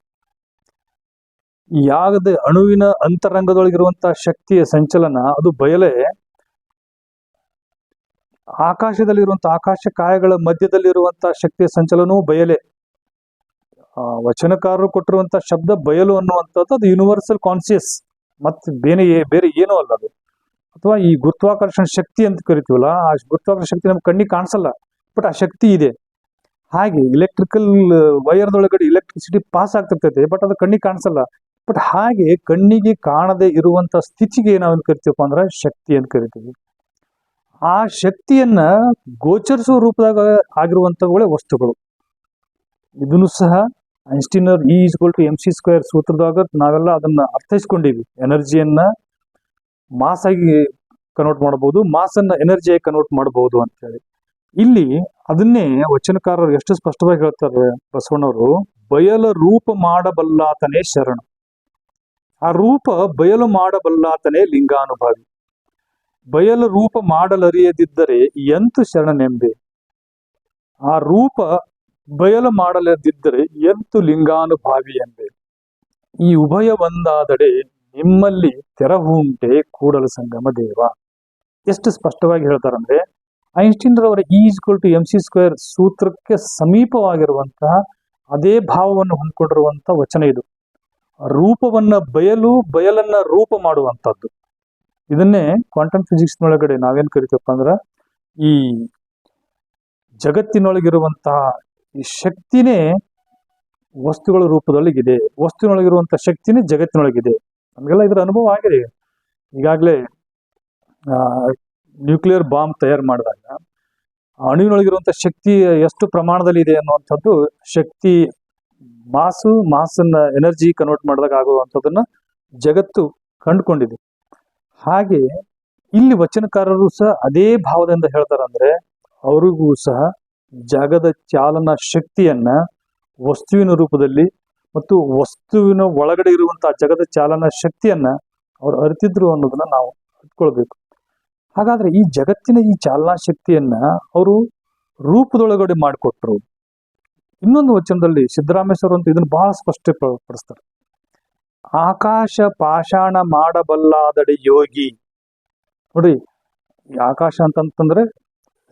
ಯಾಗದ ಅಣುವಿನ ಅಂತರಂಗದೊಳಗಿರುವಂತಹ ಶಕ್ತಿಯ ಸಂಚಲನ, ಅದು ಬಯಲೇ. ಆಕಾಶದಲ್ಲಿರುವಂತಹ ಆಕಾಶ ಕಾಯಗಳ ಮಧ್ಯದಲ್ಲಿರುವಂತಹ ಶಕ್ತಿಯ ಸಂಚಲನವೂ ಬಯಲೇ. ವಚನಕಾರರು ಕೊಟ್ಟಿರುವಂತಹ ಶಬ್ದ ಬಯಲು ಅನ್ನುವಂಥದ್ದು ಅದು ಯೂನಿವರ್ಸಲ್ ಕಾನ್ಶಿಯಸ್, ಮತ್ತೆ ಬೇರೆ ಏನೂ ಅಲ್ಲ ಅದು. ಅಥವಾ ಈ ಗುರುತ್ವಾಕರ್ಷಣ ಶಕ್ತಿ ಅಂತ ಕರಿತೀವಲ್ಲ, ಆ ಗುರುತ್ವಾಕರ್ಷಣ ಶಕ್ತಿ ನಮ್ಗೆ ಕಣ್ಣಿಗೆ ಕಾಣಿಸಲ್ಲ, ಬಟ್ ಆ ಶಕ್ತಿ ಇದೆ. ಹಾಗೆ ಇಲೆಕ್ಟ್ರಿಕಲ್ ವೈರ್ದೊಳಗಡೆ ಎಲೆಕ್ಟ್ರಿಸಿಟಿ ಪಾಸ್ ಆಗ್ತಿರ್ತೈತೆ, ಬಟ್ ಅದು ಕಣ್ಣಿಗೆ ಕಾಣಿಸಲ್ಲ. ಬಟ್ ಹಾಗೆ ಕಣ್ಣಿಗೆ ಕಾಣದೆ ಇರುವಂತ ಸ್ಥಿತಿಗೆ ನಾವೇನು ಕರಿತೀವಪ್ಪ ಅಂದ್ರೆ ಶಕ್ತಿ ಅಂತ ಕರಿತೀವಿ. ಆ ಶಕ್ತಿಯನ್ನ ಗೋಚರಿಸುವ ರೂಪದಾಗ ಆಗಿರುವಂತವುಗಳೇ ವಸ್ತುಗಳು. ಇದನ್ನು ಸಹ ಐನ್ಸ್ಟೀನರ್ E=mc² ಸೂತ್ರದಾಗ ನಾವೆಲ್ಲ ಅದನ್ನ ಅರ್ಥೈಸ್ಕೊಂಡಿವಿ. ಎನರ್ಜಿಯನ್ನ ಮಾಸ್ ಆಗಿ ಕನ್ವರ್ಟ್ ಮಾಡಬಹುದು, ಮಾಸ್ ಅನ್ನ ಎನರ್ಜಿಯಾಗಿ ಕನ್ವರ್ಟ್ ಮಾಡಬಹುದು ಅಂತ ಹೇಳಿ. ಇಲ್ಲಿ ಅದನ್ನೇ ವಚನಕಾರರು ಎಷ್ಟು ಸ್ಪಷ್ಟವಾಗಿ ಹೇಳ್ತಾರೆ ಬಸವಣ್ಣವರು. ಬಯಲ ರೂಪ ಮಾಡಬಲ್ಲಾತನೇ ಶರಣ. ಆ ರೂಪ ಬಯಲು ಮಾಡಬಲ್ಲಾತನೇ ಲಿಂಗಾನುಭಾವಿ. ಬಯಲು ರೂಪ ಮಾಡಲರಿಯದಿದ್ದರೆ ಎಂತು ಶರಣನೆಂಬೆ. ಆ ರೂಪ ಬಯಲು ಮಾಡಲದಿದ್ದರೆ ಎಂತು ಲಿಂಗಾನುಭಾವಿ ಎಂಬೆ. ಈ ಉಭಯ ಒಂದಾದಡೆ ನಿಮ್ಮಲ್ಲಿ ತೆರವುಂಟೆ ಕೂಡಲ ಸಂಗಮ ದೇವ. ಎಷ್ಟು ಸ್ಪಷ್ಟವಾಗಿ ಹೇಳ್ತಾರಂದ್ರೆ, ಐನ್ಸ್ಟೀನ್ ರವರ E=mc² ಸೂತ್ರಕ್ಕೆ ಸಮೀಪವಾಗಿರುವಂತಹ ಅದೇ ಭಾವವನ್ನು ಹೊಂದ್ಕೊಂಡಿರುವಂತಹ ವಚನ ಇದು. ರೂಪವನ್ನ ಬಯಲನ್ನ ರೂಪ ಮಾಡುವಂತದ್ದು. ಇದನ್ನೇ ಕ್ವಾಂಟಮ್ ಫಿಸಿಕ್ಸ್ ನೊಳಗಡೆ ನಾವೇನ್ ಕರಿತೀವಪ್ಪ ಅಂದ್ರ, ಈ ಜಗತ್ತಿನೊಳಗಿರುವಂತಹ ಈ ಶಕ್ತಿನೇ ವಸ್ತುಗಳ ರೂಪದೊಳಗಿದೆ, ವಸ್ತುವಿನೊಳಗಿರುವಂತಹ ಶಕ್ತಿನೇ ಜಗತ್ತಿನೊಳಗಿದೆ. ನಮಗೆಲ್ಲ ಇದರ ಅನುಭವ ಆಗಿದೆ. ಈಗಾಗಲೇ ನ್ಯೂಕ್ಲಿಯರ್ ಬಾಂಬ್ ತಯಾರು ಮಾಡಿದಾಗ ಅಣುವಿನೊಳಗಿರುವಂತಹ ಶಕ್ತಿ ಎಷ್ಟು ಪ್ರಮಾಣದಲ್ಲಿ ಇದೆ ಅನ್ನುವಂಥದ್ದು, ಶಕ್ತಿ ಮಾಸನ್ನ ಎನರ್ಜಿ ಕನ್ವರ್ಟ್ ಮಾಡಿದಾಗ ಆಗುವಂಥದ್ದನ್ನ ಜಗತ್ತು ಕಂಡುಕೊಂಡಿದೆ. ಹಾಗೆ ಇಲ್ಲಿ ವಚನಕಾರರು ಸಹ ಅದೇ ಭಾವದಿಂದ ಹೇಳ್ತಾರಂದ್ರೆ, ಅವರಿಗೂ ಸಹ ಜಗದ ಚಾಲನಾ ಶಕ್ತಿಯನ್ನ ವಸ್ತುವಿನ ರೂಪದಲ್ಲಿ ಮತ್ತು ವಸ್ತುವಿನ ಒಳಗಡೆ ಇರುವಂತಹ ಜಗದ ಚಾಲನಾ ಶಕ್ತಿಯನ್ನ ಅವ್ರು ಅರಿತಿದ್ರು ಅನ್ನೋದನ್ನ ನಾವು ಅರ್ಥಕೊಳ್ಬೇಕು. ಹಾಗಾದ್ರೆ ಈ ಜಗತ್ತಿನ ಈ ಚಾಲನಾ ಶಕ್ತಿಯನ್ನ ಅವರು ರೂಪದೊಳಗಡೆ ಮಾಡಿಕೊಟ್ರು. ಇನ್ನೊಂದು ವಚನದಲ್ಲಿ ಸಿದ್ದರಾಮೇಶ್ವರ ಅಂತ ಇದನ್ನು ಬಹಳ ಸ್ಪಷ್ಟಪಡಿಸ್ತಾರೆ. ಆಕಾಶ ಪಾಷಾಣ ಮಾಡಬಲ್ಲಾದಡೆ ಯೋಗಿ. ನೋಡಿ, ಈ ಆಕಾಶ ಅಂತಂತಂದ್ರೆ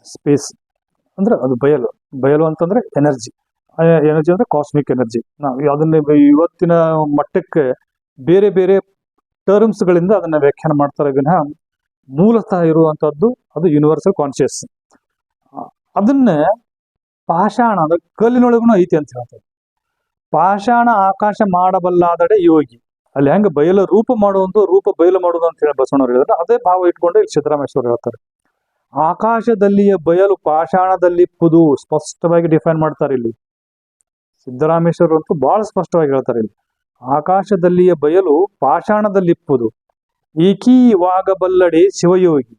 ಸ್ಪೇಸ್ ಅಂದ್ರೆ ಅದು ಬಯಲು ಅಂತಂದ್ರೆ ಎನರ್ಜಿ ಅಂದ್ರೆ ಕಾಸ್ಮಿಕ್ ಎನರ್ಜಿ. ನಾವು ಅದನ್ನ ಇವತ್ತಿನ ಮಟ್ಟಕ್ಕೆ ಬೇರೆ ಬೇರೆ ಟರ್ಮ್ಸ್ ಗಳಿಂದ ಅದನ್ನ ವ್ಯಾಖ್ಯಾನ ಮಾಡ್ತಾರೆ ವಿನಃ ಮೂಲತಃ ಇರುವಂತದ್ದು ಅದು ಯೂನಿವರ್ಸಲ್ ಕಾನ್ಶಿಯಸ್. ಅದನ್ನ ಪಾಷಾಣ ಅಂದ್ರೆ ಕಲ್ಲಿನೊಳಗೂ ಐತಿ ಅಂತ ಹೇಳ್ತಾರೆ. ಪಾಷಾಣ ಆಕಾಶ ಮಾಡಬಲ್ಲಾದಡೆ ಯೋಗಿ. ಅಲ್ಲಿ ಹೆಂಗ ರೂಪ ಬಯಲು ಮಾಡುವುದು ಅಂತ ಹೇಳಿ ಬಸವಣ್ಣವ್ರು ಹೇಳಿದ್ರೆ, ಅದೇ ಭಾವ ಇಟ್ಕೊಂಡು ಇಲ್ಲಿ ಸಿದ್ದರಾಮೇಶ್ವರ ಹೇಳ್ತಾರೆ. ಆಕಾಶದಲ್ಲಿಯ ಬಯಲು ಪಾಷಾಣದಲ್ಲಿಪ್ಪುದು ಸ್ಪಷ್ಟವಾಗಿ ಡಿಫೈನ್ ಮಾಡ್ತಾರೆ ಇಲ್ಲಿ ಸಿದ್ದರಾಮೇಶ್ವರ ಅಂತೂ ಬಹಳ ಸ್ಪಷ್ಟವಾಗಿ ಹೇಳ್ತಾರೆ ಇಲ್ಲಿ. ಆಕಾಶದಲ್ಲಿಯ ಬಯಲು ಪಾಷಾಣದಲ್ಲಿಪ್ಪುದು ಏಕೀವಾಗಬಲ್ಲಡೆ ಶಿವಯೋಗಿ.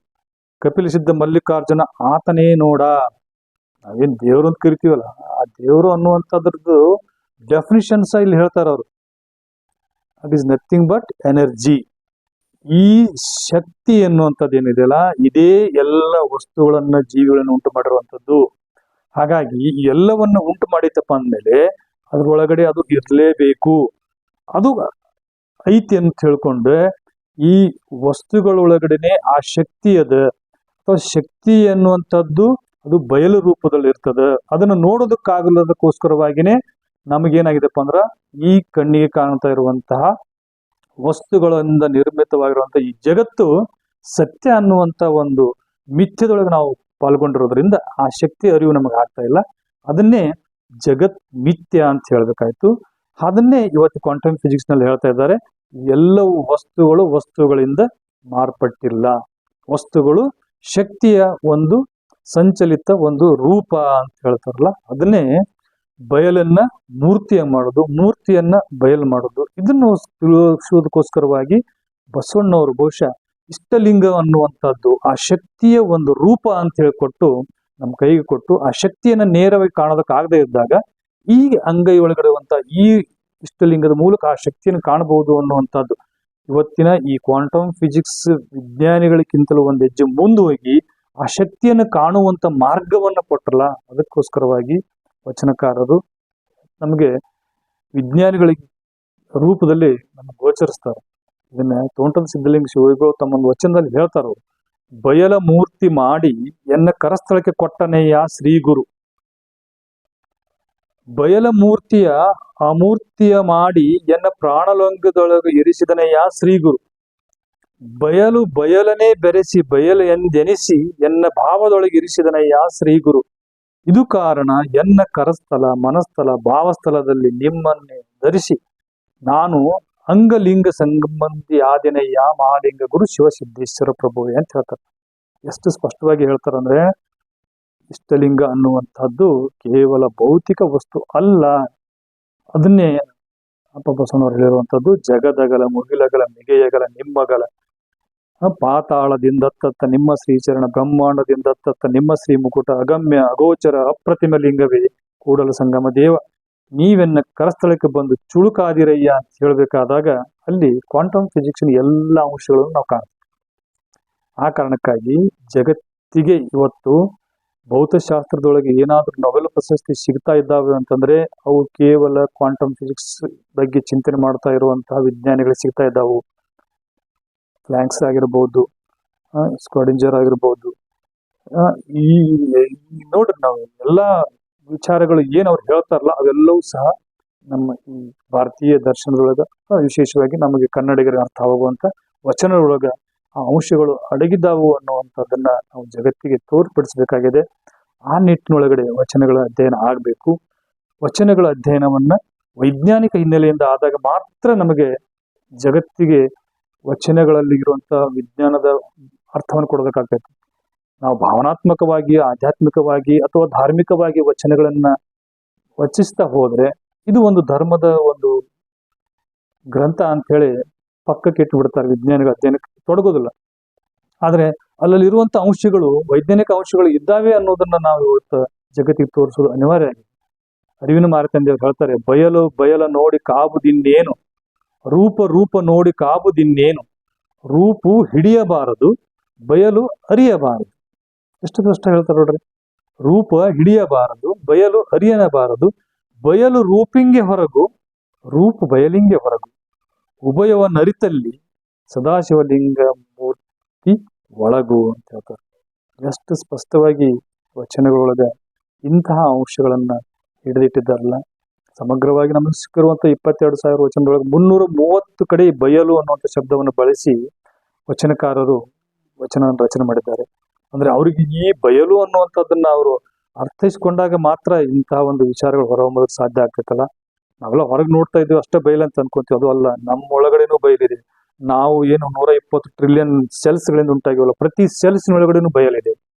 ಕಪಿಲ ಸಿದ್ಧ ಮಲ್ಲಿಕಾರ್ಜುನ ಆತನೇ ನೋಡ. ನಾವೇನ್ ದೇವ್ರು ಅಂತ ಕರಿತೀವಲ್ಲ, ಆ ದೇವ್ರು ಅನ್ನುವಂಥದ್ರದ್ದು ಡೆಫಿನಿಷನ್ಸ್ ಇಲ್ಲಿ ಹೇಳ್ತಾರ ಅವರು. It is nothing but energy. ಈ ಶಕ್ತಿ ಎನ್ನುವಂಥದ್ದು ಏನಿದೆಯಲ್ಲ, ಇದೇ ಎಲ್ಲ ವಸ್ತುಗಳನ್ನ ಜೀವಿಗಳನ್ನ ಉಂಟು ಮಾಡಿರುವಂಥದ್ದು. ಹಾಗಾಗಿ ಎಲ್ಲವನ್ನ ಉಂಟು ಮಾಡಿತಪ್ಪ ಅಂದ್ಮೇಲೆ ಅದ್ರೊಳಗಡೆ ಅದು ಇರಲೇಬೇಕು, ಅದು ಐತಿ ಅಂತ ಹೇಳ್ಕೊಂಡು ಈ ವಸ್ತುಗಳೊಳಗಡೆನೆ ಆ ಶಕ್ತಿ ಅದ, ಅಥವಾ ಶಕ್ತಿ ಎನ್ನುವಂಥದ್ದು ಅದು ಬಯಲು ರೂಪದಲ್ಲಿ ಇರ್ತದ. ಅದನ್ನು ನೋಡೋದಕ್ಕಾಗಲದಕ್ಕೋಸ್ಕರವಾಗಿನೇ ನಮಗೇನಾಗಿದೆಪ್ಪ ಅಂದ್ರ, ಈ ಕಣ್ಣಿಗೆ ಕಾಣ್ತಾ ಇರುವಂತಹ ವಸ್ತುಗಳಿಂದ ನಿರ್ಮಿತವಾಗಿರುವಂತಹ ಈ ಜಗತ್ತು ಸತ್ಯ ಅನ್ನುವಂತ ಒಂದು ಮಿಥ್ಯದೊಳಗೆ ನಾವು ಪಾಲ್ಗೊಂಡಿರೋದ್ರಿಂದ ಆ ಶಕ್ತಿ ಅರಿವು ನಮಗೆ ಆಗ್ತಾ ಇಲ್ಲ. ಅದನ್ನೇ ಜಗತ್ ಮಿಥ್ಯ ಅಂತ ಹೇಳ್ಬೇಕಾಯ್ತು. ಅದನ್ನೇ ಇವತ್ತು ಕ್ವಾಂಟಮ್ ಫಿಸಿಕ್ಸ್ ನಲ್ಲಿ ಹೇಳ್ತಾ ಇದ್ದಾರೆ, ಎಲ್ಲವೂ ವಸ್ತುಗಳಿಂದ ಮಾರ್ಪಟ್ಟಿಲ್ಲ. ವಸ್ತುಗಳು ಶಕ್ತಿಯ ಒಂದು ಸಂಚಲಿತ ಒಂದು ರೂಪ ಅಂತ ಹೇಳ್ತಾರಲ್ಲ, ಅದನ್ನೇ ಬಯಲನ್ನ ಮೂರ್ತಿಯನ್ನ ಬಯಲು ಮಾಡೋದು. ಇದನ್ನು ತಿಳಿಸೋದಕ್ಕೋಸ್ಕರವಾಗಿ ಬಸವಣ್ಣವರು ಬಹುಶಃ ಇಷ್ಟಲಿಂಗ ಅನ್ನುವಂಥದ್ದು ಆ ಶಕ್ತಿಯ ಒಂದು ರೂಪ ಅಂತ ಹೇಳಿಕೊಟ್ಟು ನಮ್ಮ ಕೈಗೆ ಕೊಟ್ಟು, ಆ ಶಕ್ತಿಯನ್ನ ನೇರವಾಗಿ ಕಾಣೋದಕ್ಕಾಗದೇ ಇದ್ದಾಗ ಈ ಅಂಗೈ ಒಳಗಡೆವಂತ ಈ ಇಷ್ಟಲಿಂಗದ ಮೂಲಕ ಆ ಶಕ್ತಿಯನ್ನು ಕಾಣಬಹುದು ಅನ್ನುವಂಥದ್ದು. ಇವತ್ತಿನ ಈ ಕ್ವಾಂಟಮ್ ಫಿಸಿಕ್ಸ್ ವಿಜ್ಞಾನಿಗಳಿಗಿಂತಲೂ ಒಂದು ಹೆಜ್ಜೆ ಮುಂದೆ ಹೋಗಿ ಆ ಶಕ್ತಿಯನ್ನು ಕಾಣುವಂತ ಮಾರ್ಗವನ್ನ ಕೊಟ್ಟರಲ್ಲ, ಅದಕ್ಕೋಸ್ಕರವಾಗಿ ವಚನಕಾರರು ನಮಗೆ ವಿಜ್ಞಾನಿಗಳಿಗೆ ರೂಪದಲ್ಲಿ ನಮಗೆ ಗೋಚರಿಸ್ತಾರೆ. ಇದನ್ನ ತೋಂಟದ ಸಿದ್ಧಲಿಂಗ ಶಿವಗಳು ತಮ್ಮ ವಚನದಲ್ಲಿ ಹೇಳ್ತಾರ, ಬಯಲ ಮೂರ್ತಿ ಮಾಡಿ ಎನ್ನ ಕರಸ್ಥಳಕ್ಕೆ ಕೊಟ್ಟನೆಯ ಶ್ರೀ ಗುರು. ಬಯಲ ಮೂರ್ತಿಯ ಅಮೂರ್ತಿಯ ಮಾಡಿ ಎನ್ನ ಪ್ರಾಣಲೋಂಗದೊಳಗೆ ಇರಿಸಿದನೆಯ ಶ್ರೀ ಗುರು. ಬಯಲನೇ ಬೆರೆಸಿ ಬಯಲು ಎಂದೆನಿಸಿ ಎನ್ನ ಭಾವದೊಳಗೆ ಇರಿಸಿದನೆಯ ಶ್ರೀ ಗುರು. ಇದು ಕಾರಣ ಎನ್ನ ಕರಸ್ಥಲ ಮನಸ್ಥಲ ಭಾವಸ್ಥಳದಲ್ಲಿ ನಿಮ್ಮನ್ನೇ ಧರಿಸಿ ನಾನು ಅಂಗಲಿಂಗ ಸಂಬಂಧಿ ಆದಿನಯ್ಯ ಮಹಾಲಿಂಗ ಗುರು ಶಿವಸಿದ್ದೇಶ್ವರ ಪ್ರಭುವೆ ಅಂತ ಹೇಳ್ತಾರೆ. ಎಷ್ಟು ಸ್ಪಷ್ಟವಾಗಿ ಹೇಳ್ತಾರಂದ್ರೆ, ಇಷ್ಟಲಿಂಗ ಅನ್ನುವಂಥದ್ದು ಕೇವಲ ಭೌತಿಕ ವಸ್ತು ಅಲ್ಲ. ಅದನ್ನೇ ಅಪ್ಪ ಬಸವಣ್ಣವ್ರು ಹೇಳಿರುವಂಥದ್ದು, ಜಗದಗಲ ಮುಗಿಲಗಲ ಮಿಗೆಯಗಲ ನಿಮ್ಮಗಲ ಪಾತಾಳದಿಂದತ್ತ ನಿಮ್ಮ ಶ್ರೀಚರಣ, ಬ್ರಹ್ಮಾಂಡದಿಂದತ್ತ ನಿಮ್ಮ ಶ್ರೀ ಮುಕುಟ, ಅಗಮ್ಯ ಅಗೋಚರ ಅಪ್ರತಿಮ ಲಿಂಗವೇ ಕೂಡಲ ಸಂಗಮ ದೇವ. ನೀವೆನ್ನ ಕರಸ್ಥಳಕ್ಕೆ ಬಂದು ಚುಳುಕಾದಿರಯ್ಯ ಅಂತ ಹೇಳ್ಬೇಕಾದಾಗ ಅಲ್ಲಿ ಕ್ವಾಂಟಮ್ ಫಿಸಿಕ್ಸ್ನ ಎಲ್ಲ ಅಂಶಗಳನ್ನು ನಾವು ಕಾಣ್ತೀವಿ. ಆ ಕಾರಣಕ್ಕಾಗಿ ಜಗತ್ತಿಗೆ ಇವತ್ತು ಭೌತಶಾಸ್ತ್ರದೊಳಗೆ ಏನಾದರೂ ನೊಬೆಲ್ ಪ್ರಶಸ್ತಿ ಸಿಗ್ತಾ ಇದ್ದಾವೆ ಅಂತಂದ್ರೆ ಅವು ಕೇವಲ ಕ್ವಾಂಟಮ್ ಫಿಸಿಕ್ಸ್ ಬಗ್ಗೆ ಚಿಂತನೆ ಮಾಡ್ತಾ ಇರುವಂತಹ ವಿಜ್ಞಾನಿಗಳು ಸಿಗ್ತಾ ಇದ್ದಾವು. ಪ್ಲಾಂಕ್ಸ್ ಆಗಿರ್ಬೋದು, ಸ್ಕ್ವಾಡಿಂಜರ್ ಆಗಿರ್ಬೋದು. ಈ ನೋಡ್ರಿ, ನಾವು ಎಲ್ಲಾ ವಿಚಾರಗಳು ಏನ್ ಅವ್ರು ಹೇಳ್ತಾರಲ್ಲ ಅವೆಲ್ಲವೂ ಸಹ ನಮ್ಮ ಈ ಭಾರತೀಯ ದರ್ಶನದೊಳಗ, ವಿಶೇಷವಾಗಿ ನಮಗೆ ಕನ್ನಡಿಗರಿಗೆ ಅರ್ಥ ಆಗುವಂತ ವಚನದೊಳಗ ಆ ಅಂಶಗಳು ಅಡಗಿದ್ದಾವು ಅನ್ನುವಂಥದ್ದನ್ನ ನಾವು ಜಗತ್ತಿಗೆ ತೋರ್ಪಡಿಸಬೇಕಾಗಿದೆ. ಆ ನಿಟ್ಟಿನೊಳಗಡೆ ವಚನಗಳ ಅಧ್ಯಯನ ಆಗಬೇಕು. ವಚನಗಳ ಅಧ್ಯಯನವನ್ನ ವೈಜ್ಞಾನಿಕ ಹಿನ್ನೆಲೆಯಿಂದ ಆದಾಗ ಮಾತ್ರ ನಮಗೆ ಜಗತ್ತಿಗೆ ವಚನಗಳಲ್ಲಿ ಇರುವಂತಹ ವಿಜ್ಞಾನದ ಅರ್ಥವನ್ನು ಕೊಡಬೇಕಾಗ್ತೈತಿ. ನಾವು ಭಾವನಾತ್ಮಕವಾಗಿ, ಆಧ್ಯಾತ್ಮಿಕವಾಗಿ ಅಥವಾ ಧಾರ್ಮಿಕವಾಗಿ ವಚನಗಳನ್ನ ವಚಿಸ್ತಾ ಹೋದ್ರೆ ಇದು ಒಂದು ಧರ್ಮದ ಒಂದು ಗ್ರಂಥ ಅಂತ ಹೇಳಿ ಪಕ್ಕಕ್ಕೆ ಇಟ್ಟು ಬಿಡ್ತಾರೆ. ವಿಜ್ಞಾನಿಗಳ ಅಧ್ಯಯನಕ್ಕೆ ತೊಡಗೋದಿಲ್ಲ. ಆದ್ರೆ ಅಲ್ಲಲ್ಲಿರುವಂತ ಅಂಶಗಳು, ವೈಜ್ಞಾನಿಕ ಅಂಶಗಳು ಇದ್ದಾವೆ ಅನ್ನೋದನ್ನ ನಾವು ಇವತ್ತು ಜಗತ್ತಿಗೆ ತೋರಿಸೋದು ಅನಿವಾರ್ಯ ಆಗಿದೆ. ಅರಿವಿನ ಮಾರ್ಕಂದೇವ್ರು ಹೇಳ್ತಾರೆ, ಬಯಲು ಬಯಲ ನೋಡಿ ಕಾಬುದಿನ್ನೇನು, ರೂಪ ನೋಡಿ ಕಾಬುದಿನ್ನೇನು, ರೂಪು ಹಿಡಿಯಬಾರದು ಬಯಲು ಅರಿಯಬಾರದು. ಎಷ್ಟು ಕಷ್ಟ ಹೇಳ್ತಾರೆ ನೋಡ್ರಿ. ರೂಪ ಹಿಡಿಯಬಾರದು, ಬಯಲು ಅರಿಯಬಾರದು, ಬಯಲು ರೂಪಿಂಗೆ ಹೊರಗು, ರೂಪ ಬಯಲಿಂಗೆ ಹೊರಗು, ಉಭಯವನ್ನರಿತಲ್ಲಿ ಸದಾಶಿವಲಿಂಗ ಮೂರ್ತಿ ಒಳಗು ಅಂತ ಹೇಳ್ತಾರೆ. ಎಷ್ಟು ಸ್ಪಷ್ಟವಾಗಿ ವಚನಗಳೊಳಗ ಇಂತಹ ಅಂಶಗಳನ್ನ ಹಿಡಿದಿಟ್ಟಿದ್ದಾರಲ್ಲ. ಸಮಗ್ರವಾಗಿ ನಮಗೆ ಸಿಕ್ಕಿರುವಂತ 22,000 ವಚನದೊಳಗೆ 330 ಕಡೆ ಬಯಲು ಅನ್ನುವಂಥ ಶಬ್ದವನ್ನು ಬಳಸಿ ವಚನಕಾರರು ವಚನ ರಚನೆ ಮಾಡಿದ್ದಾರೆ. ಅಂದ್ರೆ ಅವ್ರಿಗೆ ಈ ಬಯಲು ಅನ್ನುವಂಥದ್ದನ್ನ ಅವರು ಅರ್ಥೈಸ್ಕೊಂಡಾಗ ಮಾತ್ರ ಇಂತಹ ಒಂದು ವಿಚಾರಗಳು ಹೊರಹೊಮ್ಮೋದಕ್ಕೆ ಸಾಧ್ಯ ಆಗ್ತೈತಲ್ಲ. ನಾವೆಲ್ಲ ಹೊರಗೆ ನೋಡ್ತಾ ಇದ್ದೀವಿ ಅಷ್ಟೇ ಬಯಲು ಅಂತ ಅನ್ಕೊಂತೀವಿ. ಅದು ಅಲ್ಲ, ನಮ್ಮ ಒಳಗಡೆನೂ ಬಯಲಿದೆ. ನಾವು ಏನು 120 ಟ್ರಿಲಿಯನ್ ಸೆಲ್ಸ್ಗಳಿಂದ ಉಂಟಾಗಿವಲ್ಲ, ಪ್ರತಿ ಸೆಲ್ಸ್ನೊಳಗಡೆನೂ ಬಯಲಿದೆ.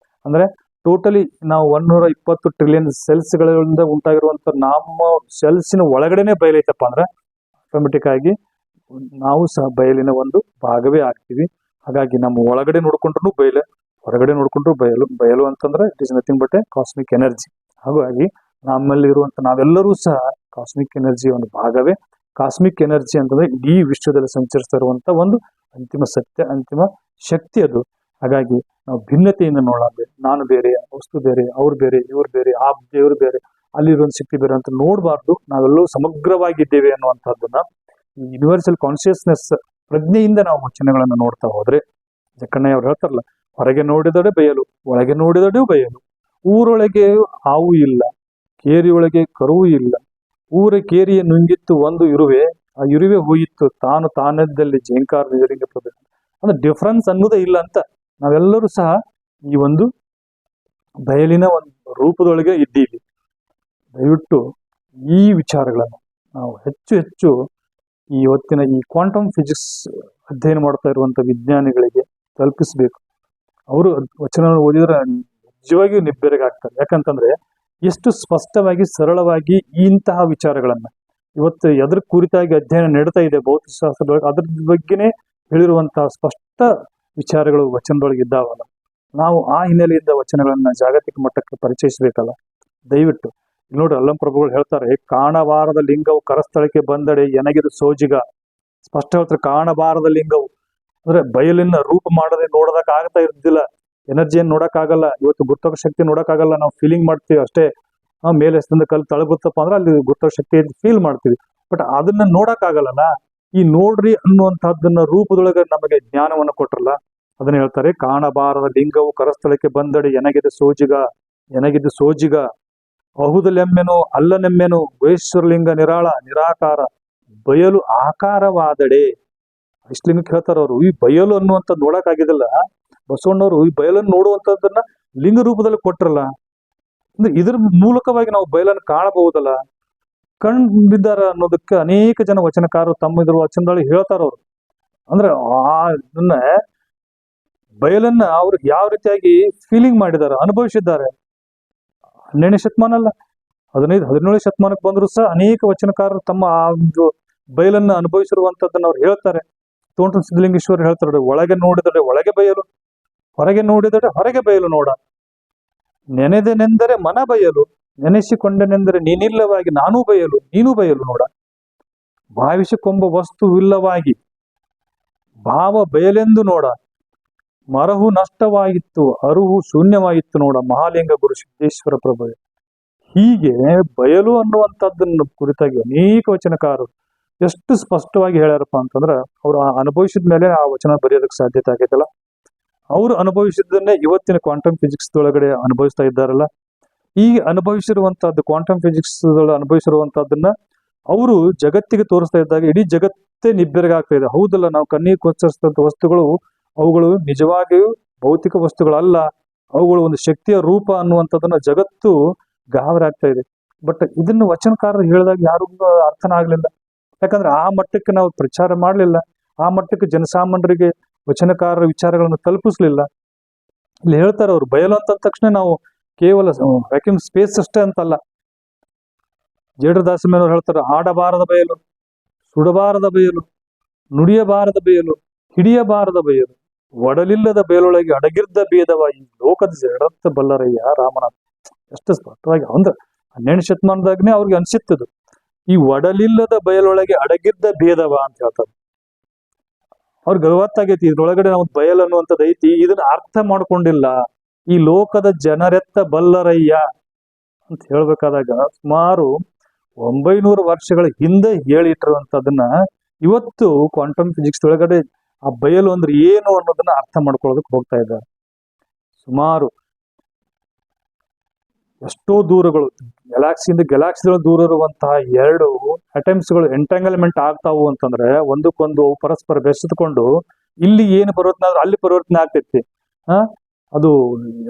ಅಂದ್ರೆ ಟೋಟಲಿ ನಾವು 120 ಟ್ರಿಲಿಯನ್ ಸೆಲ್ಸ್ಗಳಿಂದ ಉಂಟಾಗಿರುವಂತ ನಮ್ಮ ಸೆಲ್ಸಿನ ಒಳಗಡೆನೆ ಬಯಲೈತಪ್ಪ ಅಂದ್ರೆ ಆಟೋಮೆಟಿಕ್ ಆಗಿ ನಾವು ಸಹ ಬಯಲಿನ ಒಂದು ಭಾಗವೇ ಆಗ್ತೀವಿ. ಹಾಗಾಗಿ ನಮ್ಮ ಒಳಗಡೆ ನೋಡ್ಕೊಂಡ್ರು ಬಯಲು, ಹೊರಗಡೆ ನೋಡ್ಕೊಂಡ್ರು ಬಯಲು. ಬಯಲು ಅಂತಂದ್ರೆ it is nothing but A cosmic energy. ಹಾಗಾಗಿ ನಮ್ಮಲ್ಲಿ ಇರುವಂತ ನಾವೆಲ್ಲರೂ ಸಹ ಕಾಸ್ಮಿಕ್ ಎನರ್ಜಿ ಒಂದು ಭಾಗವೇ. ಕಾಸ್ಮಿಕ್ ಎನರ್ಜಿ ಅಂತಂದ್ರೆ ಇಡೀ ವಿಶ್ವದಲ್ಲಿ ಸಂಚರಿಸ್ತಾ ಇರುವಂತ ಒಂದು ಅಂತಿಮ ಸತ್ಯ, ಅಂತಿಮ ಶಕ್ತಿ ಅದು. ಹಾಗಾಗಿ ನಾವು ಭಿನ್ನತೆಯಿಂದ ನೋಡಾದ್ರೆ, ನಾನು ಬೇರೆ, ವಸ್ತು ಬೇರೆ, ಅವ್ರು ಬೇರೆ, ಇವ್ರು ಬೇರೆ, ಆ ದೇವ್ರು ಬೇರೆ, ಅಲ್ಲಿರುವಂತ ಶಕ್ತಿ ಬೇರೆ ಅಂತ ನೋಡಬಾರ್ದು. ನಾವೆಲ್ಲರೂ ಸಮಗ್ರವಾಗಿದ್ದೇವೆ ಅನ್ನುವಂಥದ್ದನ್ನ ಈ ಯೂನಿವರ್ಸಲ್ ಕಾನ್ಶಿಯಸ್ನೆಸ್ ಪ್ರಜ್ಞೆಯಿಂದ ನಾವು ವಚನಗಳನ್ನ ನೋಡ್ತಾ ಹೋದ್ರೆ, ಜಕ್ಕಣ್ಣಯ್ಯ ಅವ್ರು ಹೇಳ್ತಾರಲ್ಲ, ಹೊರಗೆ ನೋಡಿದಡೆ ಬಯಲು, ಒಳಗೆ ನೋಡಿದಡೆ ಬಯಲು, ಊರೊಳಗೆ ಹಾವು ಇಲ್ಲ, ಕೇರಿಯೊಳಗೆ ಕರುವು ಇಲ್ಲ, ಊರ ಕೇರಿಯ ನುಂಗಿತ್ತು ಒಂದು ಇರುವೆ, ಆ ಇರುವೆ ಹೋಯಿತ್ತು ತಾನು ತಾನದ್ದಲ್ಲಿ ಜೇಂಕಾರದಿಂದ ಪ್ರದೇಶ. ಅಂದ್ರೆ ಡಿಫ್ರೆನ್ಸ್ ಅನ್ನೋದೇ ಇಲ್ಲ ಅಂತ ನಾವೆಲ್ಲರೂ ಸಹ ಈ ಒಂದು ಬಯಲಿನ ಒಂದು ರೂಪದೊಳಗೆ ಇದ್ದೀವಿ. ದಯವಿಟ್ಟು ಈ ವಿಚಾರಗಳನ್ನು ನಾವು ಹೆಚ್ಚು ಹೆಚ್ಚು ಈ ಇವತ್ತಿನ ಈ ಕ್ವಾಂಟಮ್ ಫಿಸಿಕ್ಸ್ ಅಧ್ಯಯನ ಮಾಡ್ತಾ ಇರುವಂತ ವಿಜ್ಞಾನಿಗಳಿಗೆ ತಲುಪಿಸ್ಬೇಕು. ಅವರು ವಚನ ಓದಿದ್ರೆ ನಿಜವಾಗಿಯೂ ನಿಬ್ಬೆರಗಾಗ್ತಾರೆ. ಯಾಕಂತಂದ್ರೆ ಎಷ್ಟು ಸ್ಪಷ್ಟವಾಗಿ, ಸರಳವಾಗಿ ಇಂತಹ ವಿಚಾರಗಳನ್ನ ಇವತ್ತು ಎದ್ರ ಕುರಿತಾಗಿ ಅಧ್ಯಯನ ನಡೀತಾ ಇದೆ ಭೌತಶಾಸ್ತ್ರದೊಳಗೆ, ಅದ್ರ ಬಗ್ಗೆನೇ ಹೇಳಿರುವಂತಹ ಸ್ಪಷ್ಟ ವಿಚಾರಗಳು ವಚನದೊಳಗೆ ಇದ್ದಾವಲ್ಲ. ನಾವು ಆ ಹಿನ್ನೆಲೆಯಿಂದ ವಚನಗಳನ್ನ ಜಾಗತಿಕ ಮಟ್ಟಕ್ಕೆ ಪರಿಚಯಿಸಬೇಕಲ್ಲ. ದಯವಿಟ್ಟು ನೋಡಿ, ಅಲ್ಲಂ ಪ್ರಭುಗಳು ಹೇಳ್ತಾರೆ, ಕಾಣಬಾರದ ಲಿಂಗವು ಕರಸ್ಥಳಕ್ಕೆ ಬಂದಡೆ ಎನಗಿದು ಸೋಜಿಗ. ಸ್ಪಷ್ಟ ಹೇಳ್ತಾರೆ, ಕಾಣಬಾರದ ಲಿಂಗವು ಅಂದ್ರೆ ಬಯಲಿನ ರೂಪ ಮಾಡದೆ ನೋಡೋದಕ್ ಆಗ್ತಾ ಇರ್ದಿಲ್ಲ. ಎನರ್ಜಿಯನ್ನು ನೋಡಕ್ಕಾಗಲ್ಲ. ಇವತ್ತು ಗುರುತ್ವ ಶಕ್ತಿ ನೋಡಕ್ಕಾಗಲ್ಲ, ನಾವು ಫೀಲಿಂಗ್ ಮಾಡ್ತೀವಿ ಅಷ್ಟೇ. ಮೇಲೆ ಎಷ್ಟೊಂದು ಕಲ್ಲು ತಳಗುತ್ತಪ್ಪ ಅಂದ್ರೆ ಅಲ್ಲಿ ಗುರುತ್ವ ಶಕ್ತಿ ಫೀಲ್ ಮಾಡ್ತೀವಿ, ಬಟ್ ಅದನ್ನ ನೋಡಕ್ಕಾಗಲ್ಲ. ಈ ನೋಡ್ರಿ ಅನ್ನುವಂಥದ್ದನ್ನ ರೂಪದೊಳಗೆ ನಮಗೆ ಜ್ಞಾನವನ್ನು ಕೊಟ್ರಲ್ಲ, ಅದನ್ನ ಹೇಳ್ತಾರೆ, ಕಾಣಬಾರದ ಲಿಂಗವು ಕರಸ್ಥಳಕ್ಕೆ ಬಂದಡೆ ಎನಗಿದ ಸೋಜಿಗ, ಎನಗಿದ ಸೋಜಿಗ, ಅಹುದಲೆಮ್ಮೆನು ಅಲ್ಲನೆಮ್ಮೆನು, ವೈಶ್ವರಲಿಂಗ ನಿರಾಳ ನಿರಾಕಾರ, ಬಯಲು ಆಕಾರವಾದಡೆ. ಇಷ್ಟಲಿಂಗಕ್ಕೆ ಹೇಳ್ತಾರ ಅವರು. ಈ ಬಯಲು ಅನ್ನುವಂಥದ್ದು ನೋಡಕ್ಕಾಗಿದಲ್ಲ, ಬಸವಣ್ಣವರು ಈ ಬಯಲನ್ನು ನೋಡುವಂಥದ್ದನ್ನ ಲಿಂಗ ರೂಪದಲ್ಲಿ ಕೊಟ್ರಲ್ಲ. ಅಂದ್ರೆ ಇದ್ರ ಮೂಲಕವಾಗಿ ನಾವು ಬಯಲನ್ನು ಕಾಣಬಹುದಲ್ಲ, ಕಂಡಿದ್ದಾರೆ ಅನ್ನೋದಕ್ಕೆ ಅನೇಕ ಜನ ವಚನಕಾರರು ತಮ್ಮ ಇದ್ರ ವಚನದಲ್ಲಿ ಹೇಳ್ತಾರ ಅವರು. ಅಂದ್ರೆ ಅದನ್ನ ಬಯಲನ್ನ ಅವ್ರು ಯಾವ ರೀತಿಯಾಗಿ ಫೀಲಿಂಗ್ ಮಾಡಿದ್ದಾರೆ, ಅನುಭವಿಸಿದ್ದಾರೆ. 12ನೇ ಶತಮಾನ ಅಲ್ಲ, 17ನೇ ಶತಮಾನಕ್ಕೆ ಬಂದ್ರು ಸಹ ಅನೇಕ ವಚನಕಾರರು ತಮ್ಮ ಆ ಒಂದು ಬಯಲನ್ನ ಅನುಭವಿಸಿರುವಂತದ್ದನ್ನ ಅವ್ರು ಹೇಳ್ತಾರೆ. ತೋಂಟ ಸಿದ್ಧಲಿಂಗೇಶ್ವರ ಹೇಳ್ತಾರೆ, ಒಳಗೆ ನೋಡಿದರೆ ಒಳಗೆ ಬಯಲು, ಹೊರಗೆ ನೋಡಿದರೆ ಹೊರಗೆ ಬಯಲು ನೋಡ, ನೆನೆದೆನೆಂದರೆ ಮನ ಬಯಲು, ನೆನೆಸಿಕೊಂಡನೆಂದರೆ ನೀನಿಲ್ಲವಾಗಿ ನಾನೂ ಬಯಲು, ನೀನು ಬಯಲು ನೋಡ, ಭಾವಿಸಿಕೊಂಬ ವಸ್ತುವಿಲ್ಲವಾಗಿ ಭಾವ ಬಯಲೆಂದು ನೋಡ, ಮರಹು ನಷ್ಟವಾಗಿತ್ತು, ಅರುಹು ಶೂನ್ಯವಾಗಿತ್ತು ನೋಡ ಮಹಾಲಿಂಗ ಗುರು ಸಿದ್ದೇಶ್ವರ ಪ್ರಭು. ಹೀಗೆ ಬಯಲು ಅನ್ನುವಂಥದ್ದನ್ನು ಕುರಿತಾಗಿ ಅನೇಕ ವಚನಕಾರರು ಎಷ್ಟು ಸ್ಪಷ್ಟವಾಗಿ ಹೇಳ್ಯಾರಪ್ಪ ಅಂತಂದ್ರ ಅವ್ರು ಅನುಭವಿಸಿದ ಮೇಲೆ ಆ ವಚನ ಬರೆಯೋದಕ್ಕೆ ಸಾಧ್ಯತೆ ಆಗೈತಲ್ಲ. ಅವರು ಅನುಭವಿಸಿದ್ದನ್ನೇ ಇವತ್ತಿನ ಕ್ವಾಂಟಮ್ ಫಿಸಿಕ್ಸ್ ಒಳಗಡೆ ಅನುಭವಿಸ್ತಾ ಇದ್ದಾರಲ್ಲ. ಈ ಅನುಭವಿಸಿರುವಂತಹದ್ದು ಕ್ವಾಂಟಮ್ ಫಿಸಿಕ್ಸ್ ಅನುಭವಿಸಿರುವಂತಹದ್ದನ್ನ ಅವರು ಜಗತ್ತಿಗೆ ತೋರಿಸ್ತಾ ಇದ್ದಾಗ ಇಡೀ ಜಗತ್ತೇ ನಿಬ್ಬೆರಗಾಗ್ತಾ ಇದೆ. ಹೌದಲ್ಲ, ನಾವು ಕಣ್ಣಿಗೆ ಗೋಚರಿಸಿದಂತ ವಸ್ತುಗಳು ಅವುಗಳು ನಿಜವಾಗಿಯೂ ಭೌತಿಕ ವಸ್ತುಗಳಲ್ಲ, ಅವುಗಳು ಒಂದು ಶಕ್ತಿಯ ರೂಪ ಅನ್ನುವಂಥದ್ದನ್ನ ಜಗತ್ತು ಗಾಬರಿ ಆಗ್ತಾ ಇದೆ. ಬಟ್ ಇದನ್ನು ವಚನಕಾರರು ಹೇಳಿದಾಗ ಯಾರಿಗೂ ಅರ್ಥನ ಆಗ್ಲಿಲ್ಲ. ಯಾಕಂದ್ರೆ ಆ ಮಟ್ಟಕ್ಕೆ ನಾವು ಪ್ರಚಾರ ಮಾಡಲಿಲ್ಲ, ಆ ಮಟ್ಟಕ್ಕೆ ಜನಸಾಮಾನ್ಯರಿಗೆ ವಚನಕಾರರ ವಿಚಾರಗಳನ್ನು ತಲುಪಿಸ್ಲಿಲ್ಲ. ಇಲ್ಲಿ ಹೇಳ್ತಾರೆ ಅವರು, ಬಯಲು ಅಂತ ತಕ್ಷಣ ನಾವು ಕೇವಲ ವ್ಯಾಕ್ಯೂಮ್ ಸ್ಪೇಸ್ ಅಷ್ಟೇ ಅಂತಲ್ಲ. ಜೇಡರದಾಸಮೇನವ್ರು ಹೇಳ್ತಾರೆ, ಆಡಬಾರದ ಬಯಲು, ಸುಡಬಾರದ ಬಯಲು, ನುಡಿಯಬಾರದ ಬಯಲು, ಹಿಡಿಯಬಾರದ ಬಯಲು, ಒಡಲಿಲ್ಲದ ಬಯಲೊಳಗೆ ಅಡಗಿರ್ದ ಭೇದವ ಈ ಲೋಕದ ಜಡತ್ತ ಬಲ್ಲರಯ್ಯ ರಾಮನಾಥ. ಎಷ್ಟು ಸ್ಪಷ್ಟವಾಗಿ ಅಂದ್ರೆ 12ನೇ ಶತಮಾನದಾಗನೇ ಅವ್ರಿಗೆ ಅನ್ಸಿತ್ತದು, ಈ ಒಡಲಿಲ್ಲದ ಬಯಲೊಳಗೆ ಅಡಗಿದ್ದ ಭೇದವ ಅಂತ ಹೇಳ್ತಾರೆ. ಅವ್ರಿಗೆ ಗೊತ್ತಾಗೈತಿ ಇದ್ರೊಳಗಡೆ ನಾವು ಬಯಲು ಅನ್ನುವಂಥದ್ದು ಐತಿ, ಇದನ್ನ ಅರ್ಥ ಮಾಡ್ಕೊಂಡಿಲ್ಲ. ಈ ಲೋಕದ ಜನರೆತ್ತ ಬಲ್ಲರಯ್ಯ ಅಂತ ಹೇಳ್ಬೇಕಾದಾಗ ಸುಮಾರು 900 ವರ್ಷಗಳ ಹಿಂದೆ ಹೇಳಿಟ್ಟಿರುವಂತದನ್ನ ಇವತ್ತು ಕ್ವಾಂಟಮ್ ಫಿಸಿಕ್ಸ್ ಒಳಗಡೆ ಆ ಬಯಲು ಅಂದ್ರೆ ಏನು ಅನ್ನೋದನ್ನ ಅರ್ಥ ಮಾಡ್ಕೊಳ್ಳೋದಕ್ಕೆ ಹೋಗ್ತಾ ಇದ್ದಾರೆ. ಸುಮಾರು ಎಷ್ಟೋ ದೂರಗಳು, ಗ್ಯಾಲಾಕ್ಸಿಯಿಂದ ಗ್ಯಾಲಾಕ್ಸಿಗಳ ದೂರ ಇರುವಂತಹ 2 ಅಟಮ್ಸ್ಗಳು ಎಂಟ್ಯಾಂಗಲ್ಮೆಂಟ್ ಆಗ್ತಾವು ಅಂತಂದ್ರೆ ಒಂದಕ್ಕೊಂದು ಪರಸ್ಪರ ಬೆಸೆದುಕೊಂಡು ಇಲ್ಲಿ ಏನು ಪರಿವರ್ತನೆ ಆದ್ರೆ ಅಲ್ಲಿ ಪರಿವರ್ತನೆ ಆಗ್ತೈತಿ. ಅದು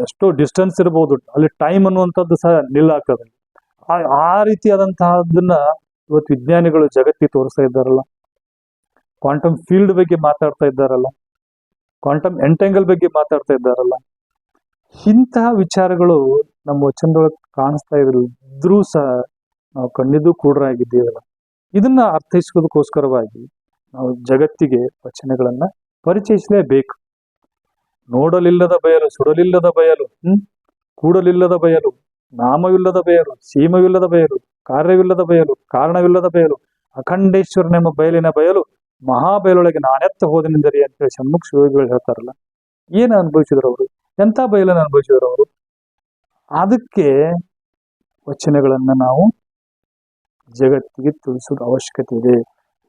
ಎಷ್ಟೋ ಡಿಸ್ಟೆನ್ಸ್ ಇರ್ಬೋದು, ಅಲ್ಲಿ ಟೈಮ್ ಅನ್ನುವಂಥದ್ದು ಸಹ ನಿಲ್ಲಾಗ್ತದೆ. ಆ ರೀತಿಯಾದಂತಹದನ್ನ ಇವತ್ತು ವಿಜ್ಞಾನಿಗಳು ಜಗತ್ತಿಗೆ ತೋರಿಸ್ತಾ ಇದ್ದಾರಲ್ಲ. ಕ್ವಾಂಟಮ್ ಫೀಲ್ಡ್ ಬಗ್ಗೆ ಮಾತಾಡ್ತಾ ಇದ್ದಾರಲ್ಲ, ಕ್ವಾಂಟಮ್ ಎಂಟ್ಯಾಂಗಲ್ ಬಗ್ಗೆ ಮಾತಾಡ್ತಾ ಇದ್ದಾರಲ್ಲ. ಇಂತಹ ವಿಚಾರಗಳು ನಮ್ಮ ವಚನದೊಳಗೆ ಕಾಣಿಸ್ತಾ ಇದ್ರೂ ಸಹ ನಾವು ಕಣ್ಣಿದ್ದು ಕೂಡರಾಗಿದ್ದೀವಲ್ಲ. ಇದನ್ನ ಅರ್ಥೈಸೋದಕ್ಕೋಸ್ಕರವಾಗಿ ನಾವು ಜಗತ್ತಿಗೆ ವಚನಗಳನ್ನ ಪರಿಚಯಿಸಲೇಬೇಕು. ನೋಡಲಿಲ್ಲದ ಬಯಲು, ಸುಡಲಿಲ್ಲದ ಬಯಲು, ಕೂಡಲಿಲ್ಲದ ಬಯಲು, ನಾಮವಿಲ್ಲದ ಬಯಲು, ಸೀಮವಿಲ್ಲದ ಬಯಲು, ಕಾರ್ಯವಿಲ್ಲದ ಬಯಲು, ಕಾರಣವಿಲ್ಲದ ಬಯಲು, ಅಖಂಡೇಶ್ವರನೆಂಬ ಬಯಲಿನ ಬಯಲು, ಮಹಾಬಯಲೊಳಗೆ ನಾನೆತ್ತ ಹೋದನೆಂದರಿ ಅಂತೇಳಿ ಷಣ್ಮುಖ ಶಿವಯೋಗಿಗಳು ಹೇಳ್ತಾರಲ್ಲ. ಏನು ಅನುಭವಿಸಿದ್ರು ಅವರು, ಎಂಥ ಬಯಲನ್ನು ಅನುಭವಿಸಿದ್ರು ಅವರು. ಅದಕ್ಕೆ ವಚನಗಳನ್ನ ನಾವು ಜಗತ್ತಿಗೆ ತಿಳಿಸೋದು ಅವಶ್ಯಕತೆ ಇದೆ.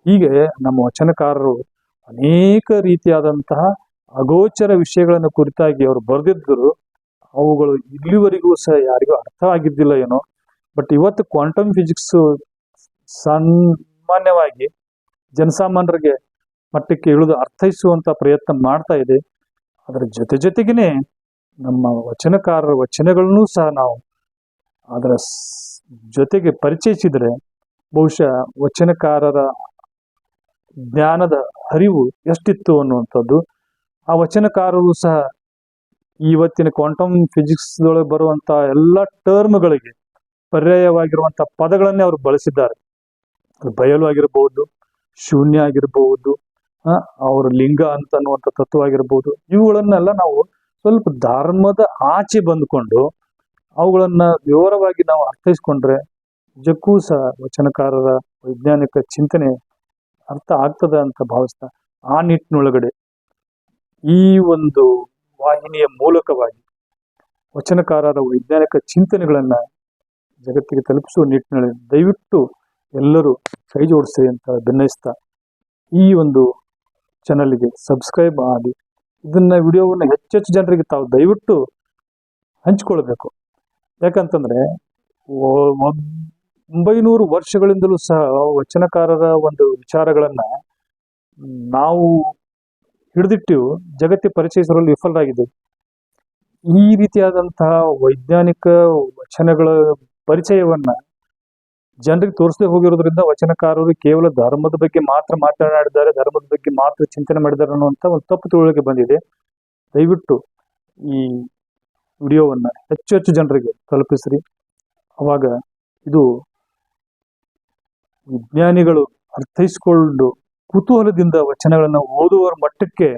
ಹೀಗೆ ನಮ್ಮ ವಚನಕಾರರು ಅನೇಕ ರೀತಿಯಾದಂತಹ ಅಗೋಚರ ವಿಷಯಗಳನ್ನು ಕುರಿತಾಗಿ ಅವರು ಬರೆದಿದ್ದರು. ಅವುಗಳು ಇಲ್ಲಿವರೆಗೂ ಸಹ ಯಾರಿಗೂ ಅರ್ಥ ಆಗಿದ್ದಿಲ್ಲ ಏನೋ. ಬಟ್ ಇವತ್ತು ಕ್ವಾಂಟಮ್ ಫಿಸಿಕ್ಸ್ ಸಾಮಾನ್ಯವಾಗಿ ಜನಸಾಮಾನ್ಯರಿಗೆ ಮಟ್ಟಕ್ಕೆ ಇಳಿದು ಅರ್ಥೈಸುವಂತ ಪ್ರಯತ್ನ ಮಾಡ್ತಾ ಇದೆ. ಅದರ ಜೊತೆಗೇನೆ ನಮ್ಮ ವಚನಕಾರರ ವಚನಗಳನ್ನೂ ಸಹ ನಾವು ಅದರ ಜೊತೆಗೆ ಪರಿಚಯಿಸಿದ್ರೆ ಬಹುಶಃ ವಚನಕಾರರ ಜ್ಞಾನದ ಹರಿವು ಎಷ್ಟಿತ್ತು ಅನ್ನುವಂಥದ್ದು. ಆ ವಚನಕಾರರು ಸಹ ಇವತ್ತಿನ ಕ್ವಾಂಟಮ್ ಫಿಸಿಕ್ಸ್ ಒಳಗೆ ಬರುವಂತ ಎಲ್ಲ ಟರ್ಮ್ಗಳಿಗೆ ಪರ್ಯಾಯವಾಗಿರುವಂತಹ ಪದಗಳನ್ನೇ ಅವರು ಬಳಸಿದ್ದಾರೆ. ಅದು ಬಯಲು ಆಗಿರ್ಬಹುದು, ಶೂನ್ಯ ಆಗಿರ್ಬಹುದು, ಅವರ ಲಿಂಗ ಅಂತ ಅನ್ನುವಂಥ ತತ್ವ ಆಗಿರ್ಬೋದು. ಇವುಗಳನ್ನೆಲ್ಲ ನಾವು ಸ್ವಲ್ಪ ಧರ್ಮದ ಆಚೆ ಬಂದುಕೊಂಡು ಅವುಗಳನ್ನ ವಿವರವಾಗಿ ನಾವು ಅರ್ಥೈಸ್ಕೊಂಡ್ರೆ ನಿಜಕ್ಕೂ ಸಹ ವಚನಕಾರರ ವೈಜ್ಞಾನಿಕ ಚಿಂತನೆ ಅರ್ಥ ಆಗ್ತದೆ ಅಂತ ಭಾವಿಸ್ತಾ, ಆ ನಿಟ್ಟಿನೊಳಗಡೆ ಈ ಒಂದು ವಾಹಿನಿಯ ಮೂಲಕವಾಗಿ ವಚನಕಾರರ ವೈಜ್ಞಾನಿಕ ಚಿಂತನೆಗಳನ್ನ ಜಗತ್ತಿಗೆ ತಲುಪಿಸುವ ನಿಟ್ಟಿನಲ್ಲಿ ದಯವಿಟ್ಟು ಎಲ್ಲರೂ ಕೈ ಜೋಡಿಸಿ ಅಂತ ಬೆನ್ನಯಿಸ್ತಾ, ಈ ಒಂದು ಚಾನಲ್ಗೆ ಸಬ್ಸ್ಕ್ರೈಬ್ ಆಗಿ ಇದನ್ನ ವಿಡಿಯೋವನ್ನ ಹೆಚ್ಚೆಚ್ಚು ಜನರಿಗೆ ತಾವು ದಯವಿಟ್ಟು ಹಂಚಿಕೊಳ್ಬೇಕು. ಯಾಕಂತಂದ್ರೆ 900 ವರ್ಷಗಳಿಂದಲೂ ಸಹ ವಚನಕಾರರ ಒಂದು ವಿಚಾರಗಳನ್ನ ನಾವು ಹಿಡಿದಿಟ್ಟು ಜಗತ್ತಿಗೆ ಪರಿಚಯಿಸಲು ವಿಫಲರಾಗಿದೆ. ಈ ರೀತಿಯಾದಂತಹ ವೈಜ್ಞಾನಿಕ ವಚನಗಳ ಪರಿಚಯವನ್ನ ಜನರಿಗೆ ತೋರಿಸದೆ ಹೋಗಿರೋದ್ರಿಂದ ವಚನಕಾರರು ಕೇವಲ ಧರ್ಮದ ಬಗ್ಗೆ ಮಾತ್ರ ಮಾತನಾಡಿದ್ದಾರೆ, ಧರ್ಮದ ಬಗ್ಗೆ ಮಾತ್ರ ಚಿಂತನೆ ಮಾಡಿದ್ದಾರೆ ಅನ್ನುವಂಥ ಒಂದು ತಪ್ಪು ತಿಳುವಳಿಕೆ ಬಂದಿದೆ. ದಯವಿಟ್ಟು ಈ ವಿಡಿಯೋವನ್ನ ಹೆಚ್ಚು ಜನರಿಗೆ ತಲುಪಿಸ್ರಿ. ಅವಾಗ ಇದು ವಿಜ್ಞಾನಿಗಳು ಅರ್ಥೈಸಿಕೊಂಡು ಕುತೂಹಲದಿಂದ ವಚನಗಳನ್ನು ಓದುವ ಮಟ್ಟಕ್ಕೆ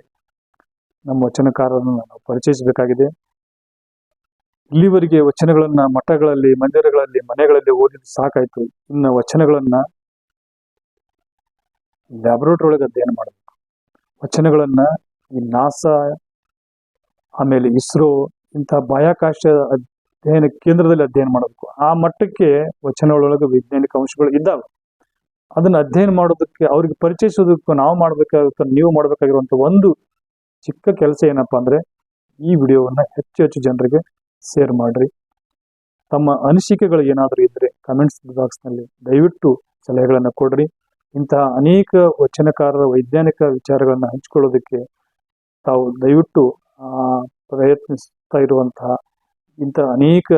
ನಮ್ಮ ವಚನಕಾರರನ್ನು ನಾವು ಪರಿಚಯಿಸಬೇಕಾಗಿದೆ. ಇಲ್ಲಿವರೆಗೆ ವಚನಗಳನ್ನ ಮಠಗಳಲ್ಲಿ, ಮಂದಿರಗಳಲ್ಲಿ, ಮನೆಗಳಲ್ಲಿ ಓದಿದ್ದು ಸಾಕಾಯ್ತು. ಇನ್ನು ವಚನಗಳನ್ನ ಲ್ಯಾಬೊರೇಟರಿ ಒಳಗೆ ಅಧ್ಯಯನ ಮಾಡಬೇಕು. ವಚನಗಳನ್ನ ಈ ನಾಸಾ ಆಮೇಲೆ ಇಸ್ರೋ ಇಂತಹ ಬಾಹ್ಯಾಕಾಶ ಅಧ್ಯಯನ ಕೇಂದ್ರದಲ್ಲಿ ಅಧ್ಯಯನ ಮಾಡಬೇಕು. ಆ ಮಟ್ಟಕ್ಕೆ ವಚನಗಳೊಳಗೆ ವೈಜ್ಞಾನಿಕ ಅಂಶಗಳು ಇದ್ದಾವೆ. ಅದನ್ನ ಅಧ್ಯಯನ ಮಾಡೋದಕ್ಕೆ ಅವ್ರಿಗೆ ಪರಿಚಯಿಸೋದಕ್ಕೂ ನಾವು ಮಾಡ್ಬೇಕಾಗುತ್ತೆ, ನೀವು ಮಾಡ್ಬೇಕಾಗಿರುವಂತ ಒಂದು ಚಿಕ್ಕ ಕೆಲಸ ಏನಪ್ಪಾ ಅಂದ್ರೆ ಈ ವಿಡಿಯೋವನ್ನ ಹೆಚ್ಚು ಹೆಚ್ಚು ಜನರಿಗೆ ಶೇರ್ ಮಾಡ್ರಿ. ತಮ್ಮ ಅನಿಸಿಕೆಗಳು ಏನಾದರೂ ಇದ್ರೆ ಕಮೆಂಟ್ಸ್ ಬಾಕ್ಸ್ನಲ್ಲಿ ದಯವಿಟ್ಟು ಸಲಹೆಗಳನ್ನು ಕೊಡ್ರಿ. ಇಂತಹ ಅನೇಕ ವಚನಕಾರರ ವೈಜ್ಞಾನಿಕ ವಿಚಾರಗಳನ್ನು ಹಂಚಿಕೊಳ್ಳೋದಕ್ಕೆ ತಾವು ದಯವಿಟ್ಟು ಪ್ರಯತ್ನಿಸ್ತಾ ಇರುವಂತಹ ಇಂತಹ ಅನೇಕ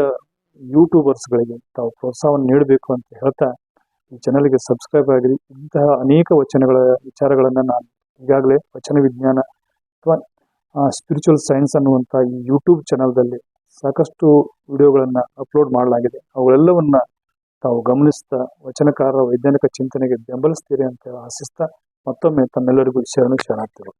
ಯೂಟ್ಯೂಬರ್ಸ್ಗಳಿಗೆ ತಾವು ಪ್ರೋತ್ಸಾಹವನ್ನು ನೀಡಬೇಕು ಅಂತ ಹೇಳ್ತಾ ಈ ಚಾನಲ್ಗೆ ಸಬ್ಸ್ಕ್ರೈಬ್ ಆಗಿರಿ. ಇಂತಹ ಅನೇಕ ವಚನಗಳ ವಿಚಾರಗಳನ್ನು ನಾನು ಈಗಾಗಲೇ ವಚನ ವಿಜ್ಞಾನ ಅಥವಾ ಸ್ಪಿರಿಚುವಲ್ ಸೈನ್ಸ್ ಅನ್ನುವಂಥ ಈ ಯೂಟ್ಯೂಬ್ ಚಾನಲ್ದಲ್ಲಿ ಸಾಕಷ್ಟು ವಿಡಿಯೋಗಳನ್ನು ಅಪ್ಲೋಡ್ ಮಾಡಲಾಗಿದೆ. ಅವುಗಳೆಲ್ಲವನ್ನ ತಾವು ಗಮನಿಸ್ತಾ ವಚನಕಾರರ ವೈಜ್ಞಾನಿಕ ಚಿಂತನೆಗೆ ಬೆಂಬಲಿಸ್ತೀರಿ ಅಂತ ಆಶಿಸ್ತಾ ಮತ್ತೊಮ್ಮೆ ತಮ್ಮೆಲ್ಲರಿಗೂ ಶರಣಾರ್ಥಿಗಳು.